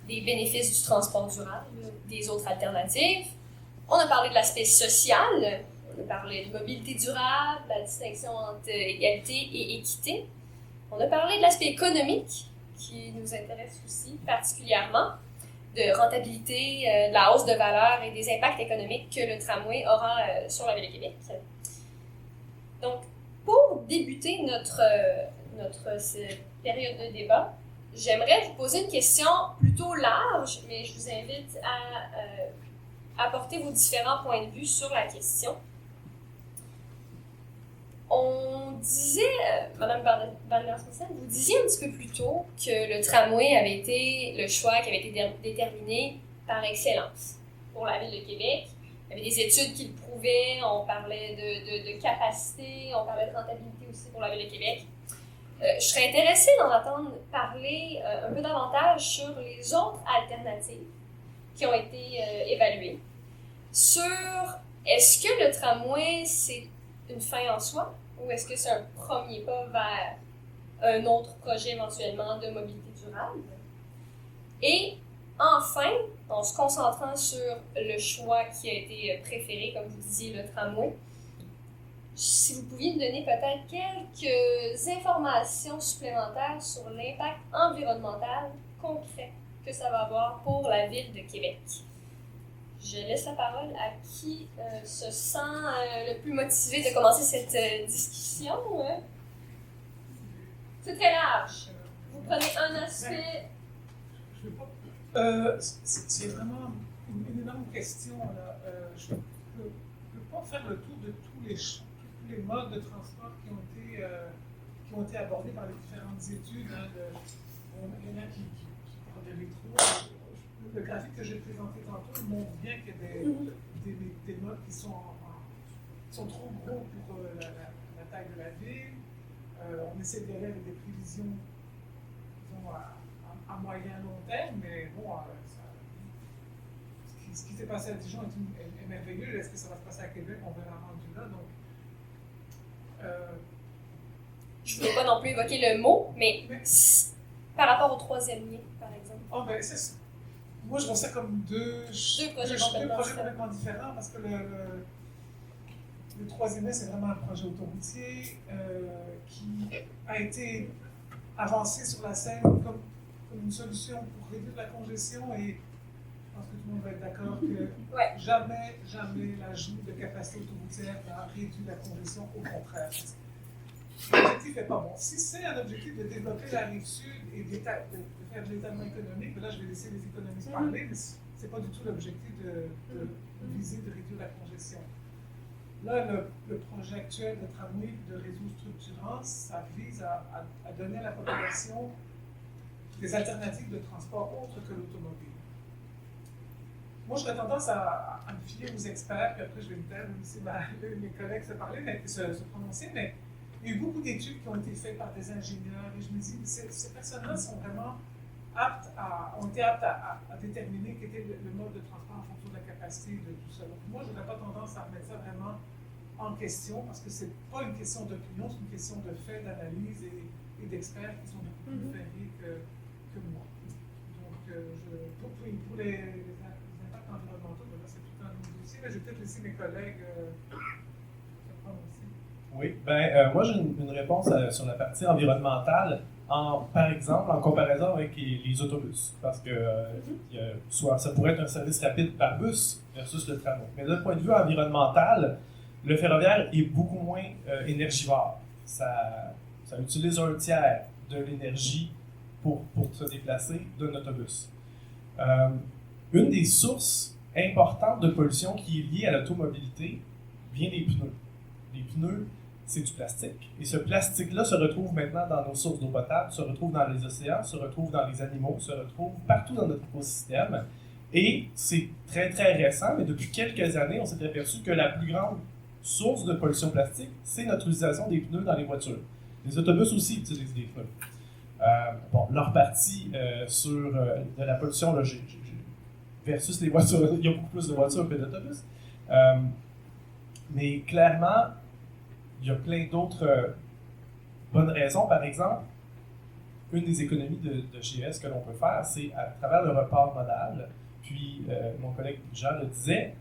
des bénéfices du transport durable, des autres alternatives. On a parlé de l'aspect social, on a parlé de mobilité durable, la distinction entre égalité et équité. On a parlé de l'aspect économique, qui nous intéresse aussi particulièrement, de rentabilité, de la hausse de valeur et des impacts économiques que le tramway aura sur la Ville de Québec. Donc, pour débuter notre période de débat, j'aimerais vous poser une question plutôt large, mais je vous invite à apporter vos différents points de vue sur la question. On disait, Mme Wagner-Swanson, vous disiez un petit peu plus tôt que le tramway avait été le choix qui avait été déterminé par excellence pour la Ville de Québec il y avait des études qui le prouvaient, on parlait de capacité, on parlait de rentabilité aussi pour la Ville de Québec. Je serais intéressée d'en entendre parler un peu davantage sur les autres alternatives qui ont été évaluées. Sur est-ce que le tramway, c'est une fin en soi ou est-ce que c'est un premier pas vers un autre projet éventuellement de mobilité durable? Et enfin, en se concentrant sur le choix qui a été préféré, comme vous disiez, le tramway, si vous pouviez nous donner peut-être quelques informations supplémentaires sur l'impact environnemental concret que ça va avoir pour la Ville de Québec. Je laisse la parole à qui se sent le plus motivé de commencer cette discussion. C'est très large. Vous prenez un aspect. Je veux pas. C'est vraiment une énorme question. Là. Je ne peux pas faire le tour de tous les modes de transport qui ont été abordés par les différentes études. Hein, il y en a qui parlent de métro. Le graphique que j'ai présenté tantôt montre bien qu'il y a des modes qui sont trop gros pour la taille de la ville. On essaie d'y aller avec des prévisions, disons, à moyen long terme, mais bon, ce qui s'est passé à Dijon est merveilleux. Est-ce que ça va se passer à Québec? On verra rendu là. Donc, je ne voulais pas non plus évoquer le mot, mais par rapport au troisième lien, par exemple. Oh, ben, moi, je vois ça comme deux projets complètement différents parce que le troisième lien, c'est vraiment un projet autoroutier qui a été avancé sur la scène comme une solution pour réduire la congestion et je pense que tout le monde va être d'accord que jamais l'ajout de capacité autoroutière n'a réduit la congestion, au contraire. L'objectif n'est pas bon. Si c'est un objectif de développer la rive sud et de faire de l'étalement économique, là je vais laisser les économistes parler, mais ce n'est pas du tout l'objectif de viser de réduire la congestion. Là, le projet actuel de tramway de réseau structurant, ça vise à donner à la population des alternatives de transport autres que l'automobile. Moi, j'aurais tendance à me fier aux experts, puis après je vais me taire, laisser mes collègues se parler, se prononcer, mais il y a eu beaucoup d'études qui ont été faites par des ingénieurs, et je me dis, ces personnes-là sont vraiment ont été aptes à déterminer quel était le mode de transport en fonction de la capacité de tout ça. Donc moi, je n'aurais pas tendance à remettre ça vraiment en question, parce que ce n'est pas une question d'opinion, c'est une question de fait, d'analyse et d'experts qui sont beaucoup plus ferrés que moi. Donc, pour les impacts environnementaux, là, c'est tout un autre dossier, mais je vais peut-être laisser mes collègues se prononcer. Oui, moi j'ai une réponse sur la partie environnementale, par exemple en comparaison avec les autobus, parce que ça pourrait être un service rapide par bus versus le tramway. Mais d'un point de vue environnemental, le ferroviaire est beaucoup moins énergivore. Ça utilise un tiers de l'énergie pour se déplacer d'un autobus. Une des sources importantes de pollution qui est liée à l'automobilité vient des pneus. Les pneus, c'est du plastique. Et ce plastique-là se retrouve maintenant dans nos sources d'eau potable, se retrouve dans les océans, se retrouve dans les animaux, se retrouve partout dans notre écosystème. Et c'est très, très récent, mais depuis quelques années, on s'est aperçu que la plus grande source de pollution plastique, c'est notre utilisation des pneus dans les voitures. Les autobus aussi utilisent des pneus. Leur partie de la pollution, là, versus les voitures, il y a beaucoup plus de voitures que d'autobus. Mais clairement, il y a plein d'autres bonnes raisons. Par exemple, une des économies de GS que l'on peut faire, c'est à travers le report modal. Puis, mon collègue Jean le disait,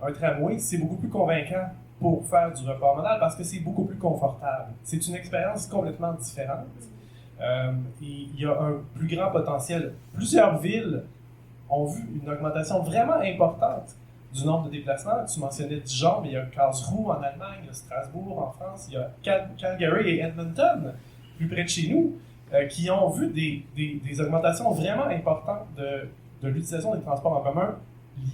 un tramway, c'est beaucoup plus convaincant pour faire du report modal parce que c'est beaucoup plus confortable. C'est une expérience complètement différente. Il y a un plus grand potentiel. Plusieurs villes ont vu une augmentation vraiment importante du nombre de déplacements. Tu mentionnais Dijon, mais il y a Karlsruhe en Allemagne, il y a Strasbourg en France, il y a Calgary et Edmonton, plus près de chez nous, qui ont vu des augmentations vraiment importantes de l'utilisation des transports en commun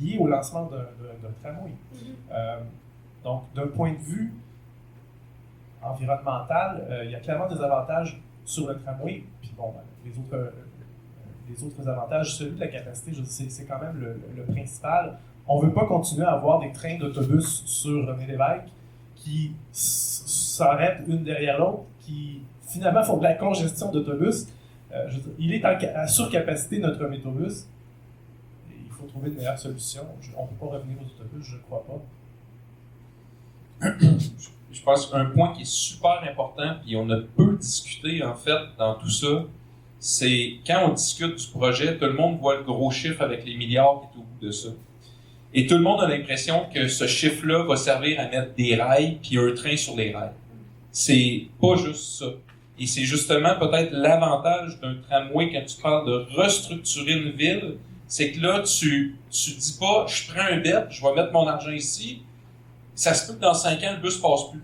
liées au lancement d'un tramway. Donc, d'un point de vue environnemental, il y a clairement des avantages sur le tramway. Puis bon, les autres avantages, celui de la capacité, c'est quand même le principal. On ne veut pas continuer à avoir des trains d'autobus sur René Lévesque qui s'arrêtent une derrière l'autre, qui finalement font de la congestion d'autobus. Il est à surcapacité notre métrobus. Et il faut trouver de meilleures solutions. On ne peut pas revenir aux autobus, je ne crois pas. Je pense qu'un point qui est super important, puis on a peu discuté en fait dans tout ça, c'est quand on discute du projet, tout le monde voit le gros chiffre avec les milliards qui est au bout de ça. Et tout le monde a l'impression que ce chiffre-là va servir à mettre des rails puis un train sur les rails. C'est pas juste ça. Et c'est justement peut-être l'avantage d'un tramway quand tu parles de restructurer une ville, c'est que là, tu dis pas, je prends un bet, je vais mettre mon argent ici, ça se peut que dans 5 ans, le bus passe plus.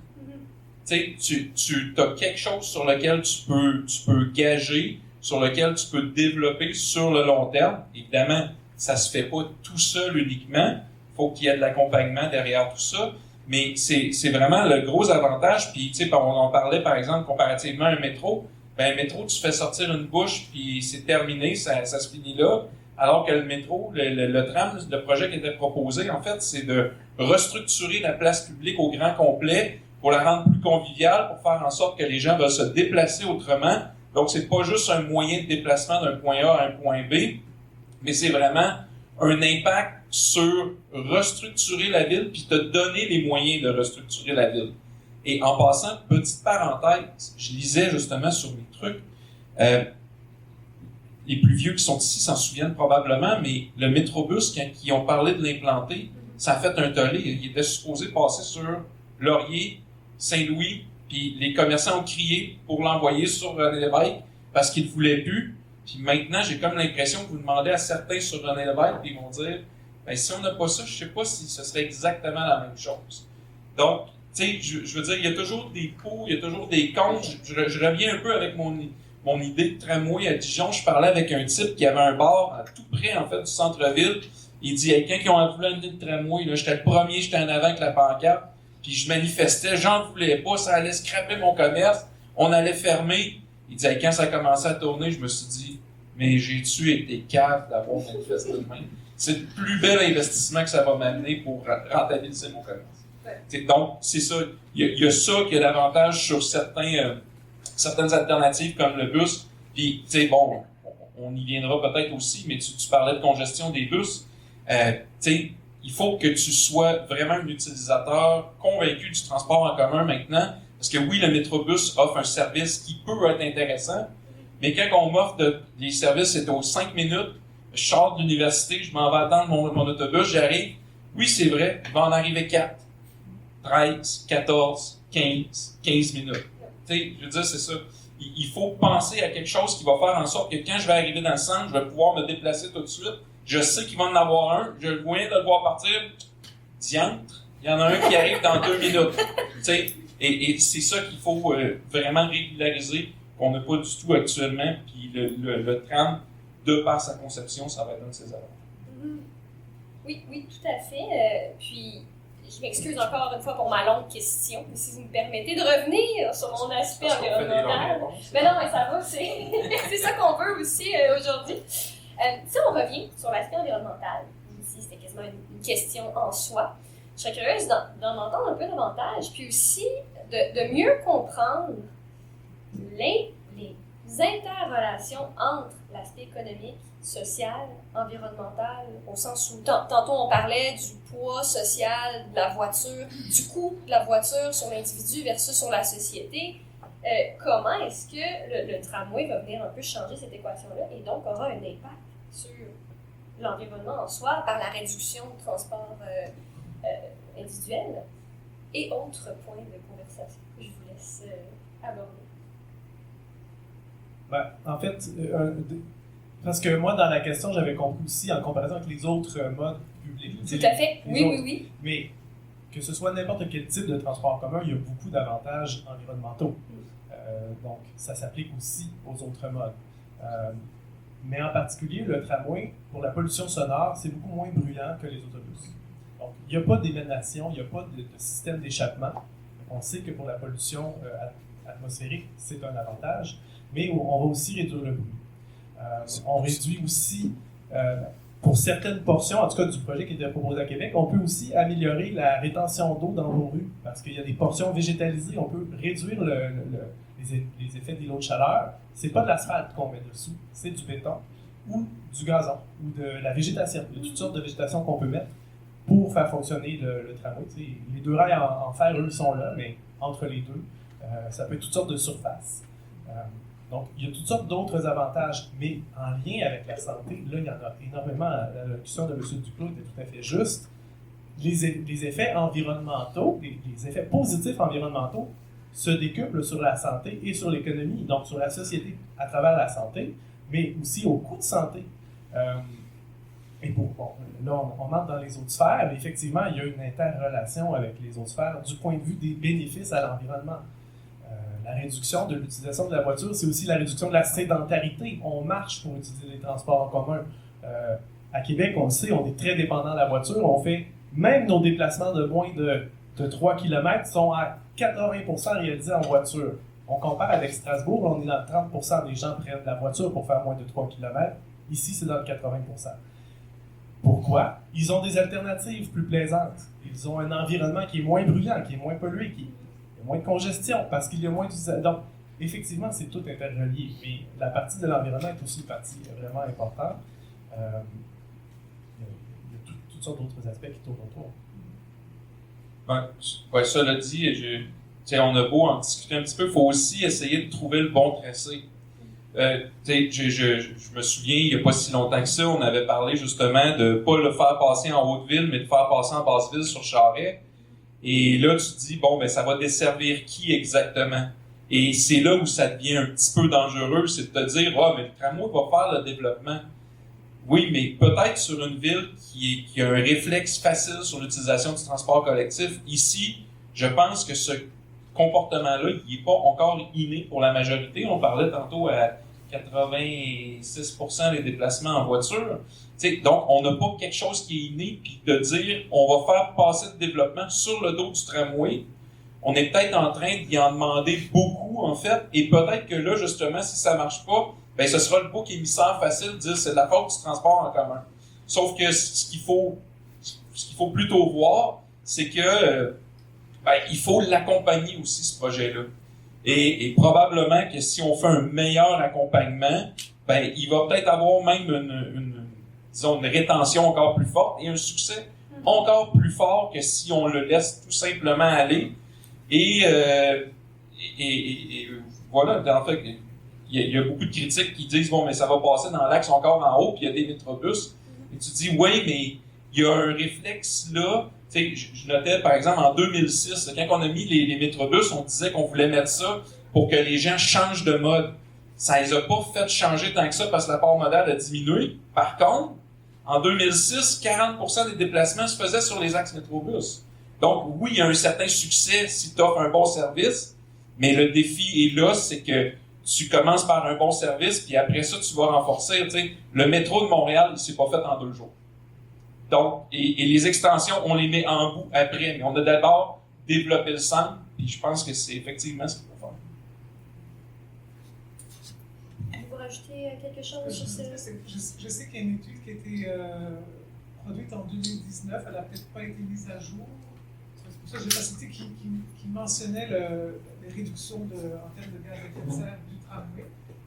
Tu sais, tu as quelque chose sur lequel tu peux gager, sur lequel tu peux développer sur le long terme. Évidemment, ça se fait pas tout seul uniquement. Il faut qu'il y ait de l'accompagnement derrière tout ça. Mais c'est vraiment le gros avantage. Puis, tu sais, on en parlait, par exemple, comparativement à un métro. Ben, un métro, tu fais sortir une bouche, puis c'est terminé, ça se finit là. Alors que le métro, le tram, le projet qui était proposé, en fait, c'est de restructurer la place publique au grand complet pour la rendre plus conviviale, pour faire en sorte que les gens veulent se déplacer autrement. Donc, c'est pas juste un moyen de déplacement d'un point A à un point B, mais c'est vraiment un impact sur restructurer la ville puis te donner les moyens de restructurer la ville. Et en passant, petite parenthèse, je lisais justement sur mes trucs, les plus vieux qui sont ici s'en souviennent probablement, mais le Métrobus, quand ils ont parlé de l'implanter, ça a fait un tollé. Il était supposé passer sur Laurier, Saint-Louis, puis les commerçants ont crié pour l'envoyer sur René Lévesque parce qu'ils ne voulaient plus. Puis maintenant, j'ai comme l'impression que vous demandez à certains sur René Lévesque, puis ils vont dire, ben si on n'a pas ça, je sais pas si ce serait exactement la même chose. Donc, tu sais, je veux dire, il y a toujours des pour, il y a toujours des contre. Je reviens un peu avec mon idée de tramway à Dijon. Je parlais avec un type qui avait un bar à tout près, en fait, du centre-ville. Il dit, hey, quand ils ont voulu une idée de tramway, là, j'étais le premier, j'étais en avant avec la pancarte, puis je manifestais, j'en voulais pas, ça allait scraper mon commerce, on allait fermer. Il dit, hey, quand ça a commencé à tourner, je me suis dit, mais j'ai-tu été cave d'avoir manifesté de même? C'est le plus bel investissement que ça va m'amener pour rentabiliser mon commerce. Ouais. Donc, c'est ça. Il y a ça qui a l'avantage sur certaines alternatives comme le bus. Puis, tu sais, bon, on y viendra peut-être aussi, mais tu parlais de congestion des bus. Tu sais, il faut que tu sois vraiment un utilisateur convaincu du transport en commun maintenant. Parce que oui, le Métrobus offre un service qui peut être intéressant, mais quand on m'offre des services, c'est aux 5 minutes, je sors de l'université, je m'en vais attendre mon autobus, j'arrive. Oui, c'est vrai, il va en arriver 4, 13, 14, 15 minutes. Tu sais, je veux dire, c'est ça. Il faut penser à quelque chose qui va faire en sorte que quand je vais arriver dans le centre, je vais pouvoir me déplacer tout de suite. Je sais qu'il va en avoir un, je viens de le voir partir. Diantre, il y en a un qui arrive dans 2 minutes. Tu sais, et c'est ça qu'il faut vraiment régulariser, qu'on n'a pas du tout actuellement. Puis le tram, de par sa conception, ça va être un de ses avantages. Oui, tout à fait. Puis, je m'excuse encore une fois pour ma longue question, mais si vous me permettez de revenir sur mon aspect environnemental. Mais non, mais ça va, c'est ça qu'on veut aussi aujourd'hui. Si on revient sur l'aspect environnemental, ici c'était quasiment une question en soi, je serais curieuse d'en entendre un peu davantage, puis aussi de mieux comprendre les interrelations entre l'aspect économique, social, environnemental, au sens où tantôt on parlait du poids social de la voiture, du coût de la voiture sur l'individu versus sur la société. Comment est-ce que le tramway va venir un peu changer cette équation-là et donc aura un impact sur l'environnement en soi par la réduction du transport individuel et autres points de conversation que je vous laisse aborder. Ben, en fait, parce que moi, dans la question, j'avais compris aussi en comparaison avec les autres modes publics. Tout à fait, oui. Mais que ce soit n'importe quel type de transport commun, il y a beaucoup d'avantages environnementaux. Donc, ça s'applique aussi aux autres modes. Mais en particulier, le tramway, pour la pollution sonore, c'est beaucoup moins bruyant que les autobus. Donc, il n'y a pas d'émanation, il n'y a pas de système d'échappement. On sait que pour la pollution atmosphérique, c'est un avantage, mais on va aussi réduire le bruit. On réduit aussi, pour certaines portions, en tout cas du projet qui était proposé à Québec, on peut aussi améliorer la rétention d'eau dans nos rues, parce qu'il y a des portions végétalisées, on peut réduire les effets d'îlots de chaleur. C'est pas de l'asphalte qu'on met dessous, c'est du béton ou du gazon ou de la végétation. Il y a toutes sortes de végétation qu'on peut mettre pour faire fonctionner le tramway. Tu sais, les deux rails en fer, eux, sont là, mais entre les deux, ça peut être toutes sortes de surfaces. Donc, il y a toutes sortes d'autres avantages, mais en lien avec la santé, là, il y en a énormément. La locution de M. Duclos était tout à fait juste. Les effets environnementaux, les effets positifs environnementaux se décuplent sur la santé et sur l'économie, donc sur la société à travers la santé, mais aussi au coût de santé. Et bon, là, on entre dans les autres sphères, mais effectivement, il y a une interrelation avec les autres sphères du point de vue des bénéfices à l'environnement. La réduction de l'utilisation de la voiture, c'est aussi la réduction de la sédentarité. On marche pour utiliser les transports en commun. À Québec, on le sait, on est très dépendant de la voiture. On fait, même nos déplacements de moins de 3 km sont à 80% réalisés en voiture. On compare avec Strasbourg, on est dans 30% des gens prennent la voiture pour faire moins de 3 km. Ici, c'est dans le 80%. Pourquoi? Ils ont des alternatives plus plaisantes. Ils ont un environnement qui est moins bruyant, qui est moins pollué, il y a moins de congestion parce qu'il y a moins d'utilisation. Donc, effectivement, c'est tout interrelié. Mais la partie de l'environnement est aussi une partie vraiment importante. Il y a toutes sortes d'autres aspects qui tournent autour. Ouais, cela dit, on a beau en discuter un petit peu, il faut aussi essayer de trouver le bon tracé. Je me souviens, il n'y a pas si longtemps que ça, on avait parlé justement de ne pas le faire passer en Haute-Ville, mais de le faire passer en Basse-Ville sur Charest. Et là, tu te dis, bon, ben ça va desservir qui exactement? Et c'est là où ça devient un petit peu dangereux, c'est de te dire, mais le tramway va faire le développement. Oui, mais peut-être sur une ville qui a un réflexe facile sur l'utilisation du transport collectif. Ici, je pense que ce comportement-là, il n'est pas encore inné pour la majorité. On parlait tantôt à 86% des déplacements en voiture. Donc, on n'a pas quelque chose qui est inné, puis de dire on va faire passer le développement sur le dos du tramway. On est peut-être en train d'y en demander beaucoup, en fait, et peut-être que là, justement, si ça ne marche pas, ben ce sera le bouc émissaire facile de dire c'est de la faute du transport en commun. Sauf que ce qu'il faut plutôt voir, c'est que il faut l'accompagner aussi, ce projet-là. Et probablement que si on fait un meilleur accompagnement, il va peut-être avoir même une rétention encore plus forte et un succès encore plus fort que si on le laisse tout simplement aller. Et voilà, en fait, il y a beaucoup de critiques qui disent mais ça va passer dans l'axe encore en haut, puis il y a des métrobus. Et tu dis oui, mais il y a un réflexe là. Je notais, par exemple, en 2006, quand on a mis les métrobus, on disait qu'on voulait mettre ça pour que les gens changent de mode. Ça les a pas fait changer tant que ça parce que la part modale a diminué. Par contre, en 2006, 40% des déplacements se faisaient sur les axes métrobus. Donc, oui, il y a un certain succès si tu offres un bon service, mais le défi est là, c'est que tu commences par un bon service, puis après ça, tu vas renforcer. Le métro de Montréal, il s'est pas fait en 2 jours. Donc, et les extensions, on les met en bout après, mais on a d'abord développé le centre, puis je pense que c'est effectivement ce qu'il faut faire. Vous rajoutez quelque chose sur ce... Je sais qu'il y a une étude qui a été produite en 2019, elle n'a peut-être pas été mise à jour. C'est pour ça que j'ai pas cité qui mentionnait les réductions en termes de gaz à effet de serre du tramway.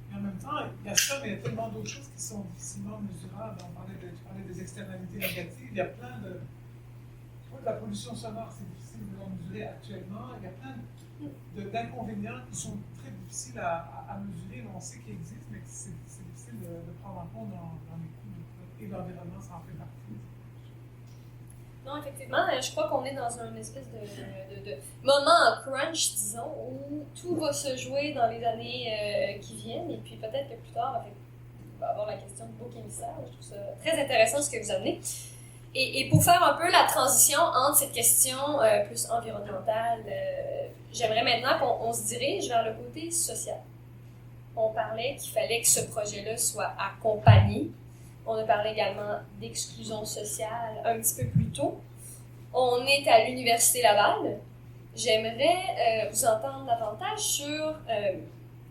Mais en même temps, il y a ça, mais il y a tellement d'autres choses qui sont difficilement mesurables. Tu parlais des externalités négatives. Il y a plein de la pollution sonore, c'est difficile de la mesurer actuellement. Il y a plein d'inconvénients qui sont très difficiles à mesurer. On sait qu'ils existent, mais c'est difficile de prendre en compte dans les coûts et l'environnement, ça en fait partie. Non, effectivement, je crois qu'on est dans une espèce de moment crunch, disons, où tout va se jouer dans les années qui viennent, et puis peut-être que plus tard, on va avoir la question de bouc émissaire. Je trouve ça très intéressant ce que vous amenez. Et pour faire un peu la transition entre cette question plus environnementale, j'aimerais maintenant qu'on se dirige vers le côté social. On parlait qu'il fallait que ce projet-là soit accompagné. On a parlé également d'exclusion sociale un petit peu plus tôt. On est à l'Université Laval. J'aimerais vous entendre davantage sur,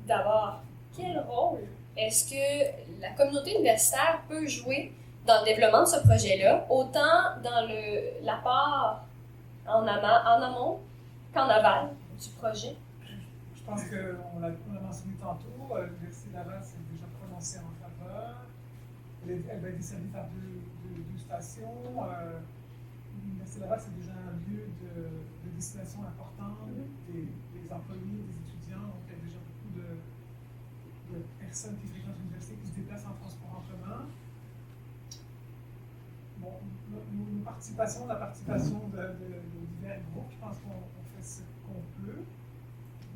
d'abord, quel rôle est-ce que la communauté universitaire peut jouer dans le développement de ce projet-là, autant dans la part en amont qu'en aval du projet? Je pense qu'on l'a mentionné tantôt, l'Université Laval s'est déjà prononcée en faveur. Elle va être desservie par deux stations. L'Université Laval, c'est déjà un lieu de destination important des employés, des étudiants. Donc, il y a déjà beaucoup de personnes qui fréquentent l'université qui se déplacent en transport en commun. Bon, nos participations, la participation de divers groupes, je pense qu'on fait ce qu'on peut,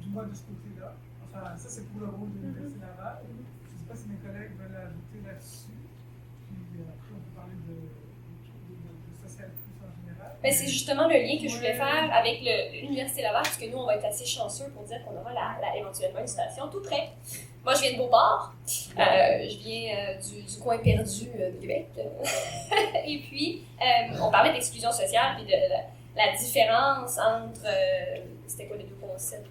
du moins de ce côté-là. Enfin, ça, c'est pour le rôle de l'Université Laval. Je ne sais pas si mes collègues veulent ajouter là-dessus. Puis après, on peut parler de social plus en général. Ben, c'est justement le lien que je voulais faire avec l'Université Laval, parce que nous, on va être assez chanceux pour dire qu'on aura éventuellement une station tout près. Moi, je viens de Beauport. Je viens du coin perdu de Québec. Et puis, on parlait d'exclusion sociale puis de la différence entre... c'était quoi les deux concepts?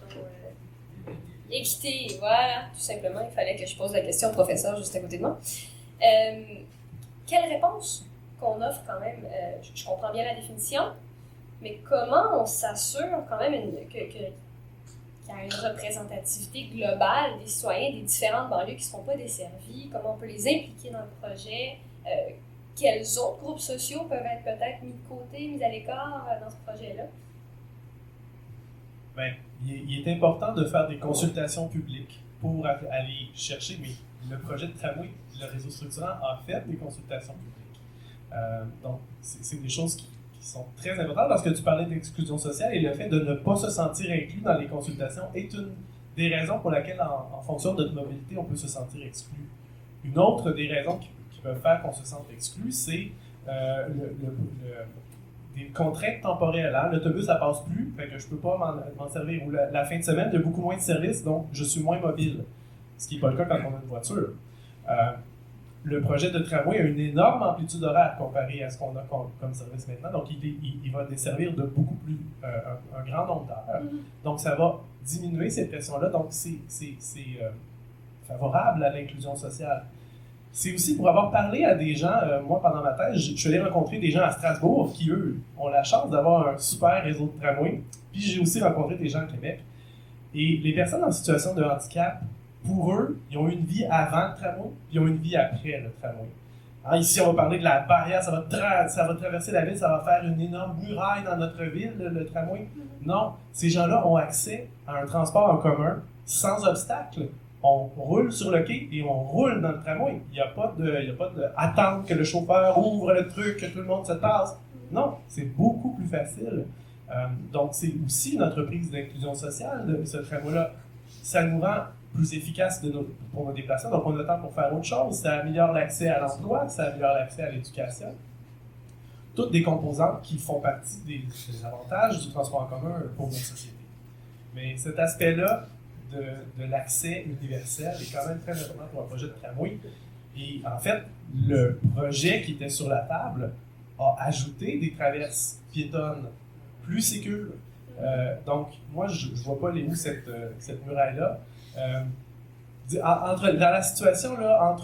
Équité, voilà, tout simplement. Il fallait que je pose la question au professeur juste à côté de moi. Quelle réponse qu'on offre quand même? Je comprends bien la définition, mais comment on s'assure quand même qu'il y a une représentativité globale des citoyens des différentes banlieues qui ne seront pas desservies? Comment on peut les impliquer dans le projet? Quels autres groupes sociaux peuvent être peut-être mis de côté, mis à l'écart dans ce projet-là? Bien, il est important de faire des consultations publiques pour aller chercher, mais le projet de tramway, le réseau structurant a fait des consultations publiques. Donc, c'est des choses qui sont très importantes parce que tu parlais d'exclusion sociale et le fait de ne pas se sentir inclus dans les consultations est une des raisons pour laquelle, en fonction de notre mobilité, on peut se sentir exclu. Une autre des raisons qui peuvent faire qu'on se sente exclu, c'est des contraintes temporelles. Hein? L'autobus, ça passe plus, fait que je peux pas m'en servir. Ou la fin de semaine, il y a beaucoup moins de services, donc je suis moins mobile. Ce qui n'est pas le cas quand on a une voiture. Le projet de tramway a une énorme amplitude horaire comparé à ce qu'on a comme service maintenant. Donc, il va desservir de beaucoup plus un grand nombre d'heures. Donc, ça va diminuer ces pressions-là. Donc, c'est favorable à l'inclusion sociale. C'est aussi pour avoir parlé à des gens, moi, pendant ma thèse, je suis allé rencontrer des gens à Strasbourg qui, eux, ont la chance d'avoir un super réseau de tramway. Puis, j'ai aussi rencontré des gens à Québec. Et les personnes en situation de handicap, pour eux, ils ont une vie avant le tramway, puis ils ont une vie après le tramway. Hein, ici, on va parler de la barrière, ça va traverser la ville, ça va faire une énorme muraille dans notre ville, le tramway. Non, ces gens-là ont accès à un transport en commun sans obstacle. On roule sur le quai et on roule dans le tramway. Il n'y a pas de attendre que le chauffeur ouvre le truc, que tout le monde se tasse. Non, c'est beaucoup plus facile. Donc, c'est aussi une entreprise d'inclusion sociale, ce tramway-là. Ça nous rend plus efficace pour nos déplacements, donc on a le temps pour faire autre chose. Ça améliore l'accès à l'emploi, ça améliore l'accès à l'éducation. Toutes des composantes qui font partie des avantages du transport en commun pour notre société. Mais cet aspect-là de l'accès universel est quand même très important pour un projet de tramway. Et en fait, le projet qui était sur la table a ajouté des traverses piétonnes plus sécures. Donc, moi, je ne vois pas où cette muraille-là. Dans la situation, là,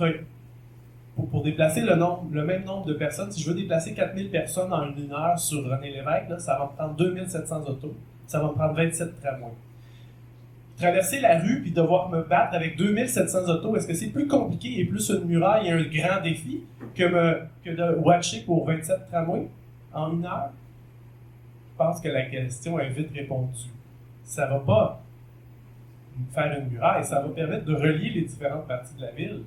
pour déplacer le même nombre de personnes, si je veux déplacer 4000 personnes en une heure sur René Lévesque, là, ça va me prendre 2700 autos, ça va me prendre 27 tramways. Traverser la rue puis devoir me battre avec 2700 autos, est-ce que c'est plus compliqué et plus une muraille et un grand défi que de watcher pour 27 tramways en une heure? Je pense que la question est vite répondue. Ça ne va pas faire une muraille, ça va permettre de relier les différentes parties de la ville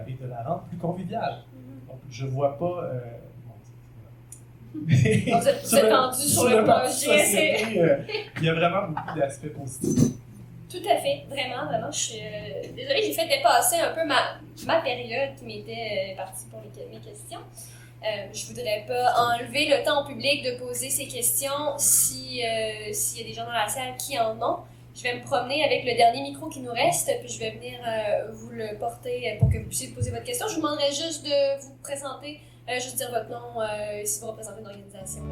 et de la rendre plus conviviale. Donc, je ne vois pas... Vous êtes tendu sur le projet. Il y a vraiment beaucoup d'aspects positifs. Tout à fait, vraiment. Je suis désolée, j'ai fait dépasser un peu ma période qui m'était partie pour mes questions. Je voudrais pas enlever le temps au public de poser ces questions s'il y a des gens dans la salle qui en ont. Je vais me promener avec le dernier micro qui nous reste, puis je vais venir vous le porter pour que vous puissiez poser votre question. Je vous demanderai juste de vous présenter, juste dire votre nom, si vous représentez une organisation.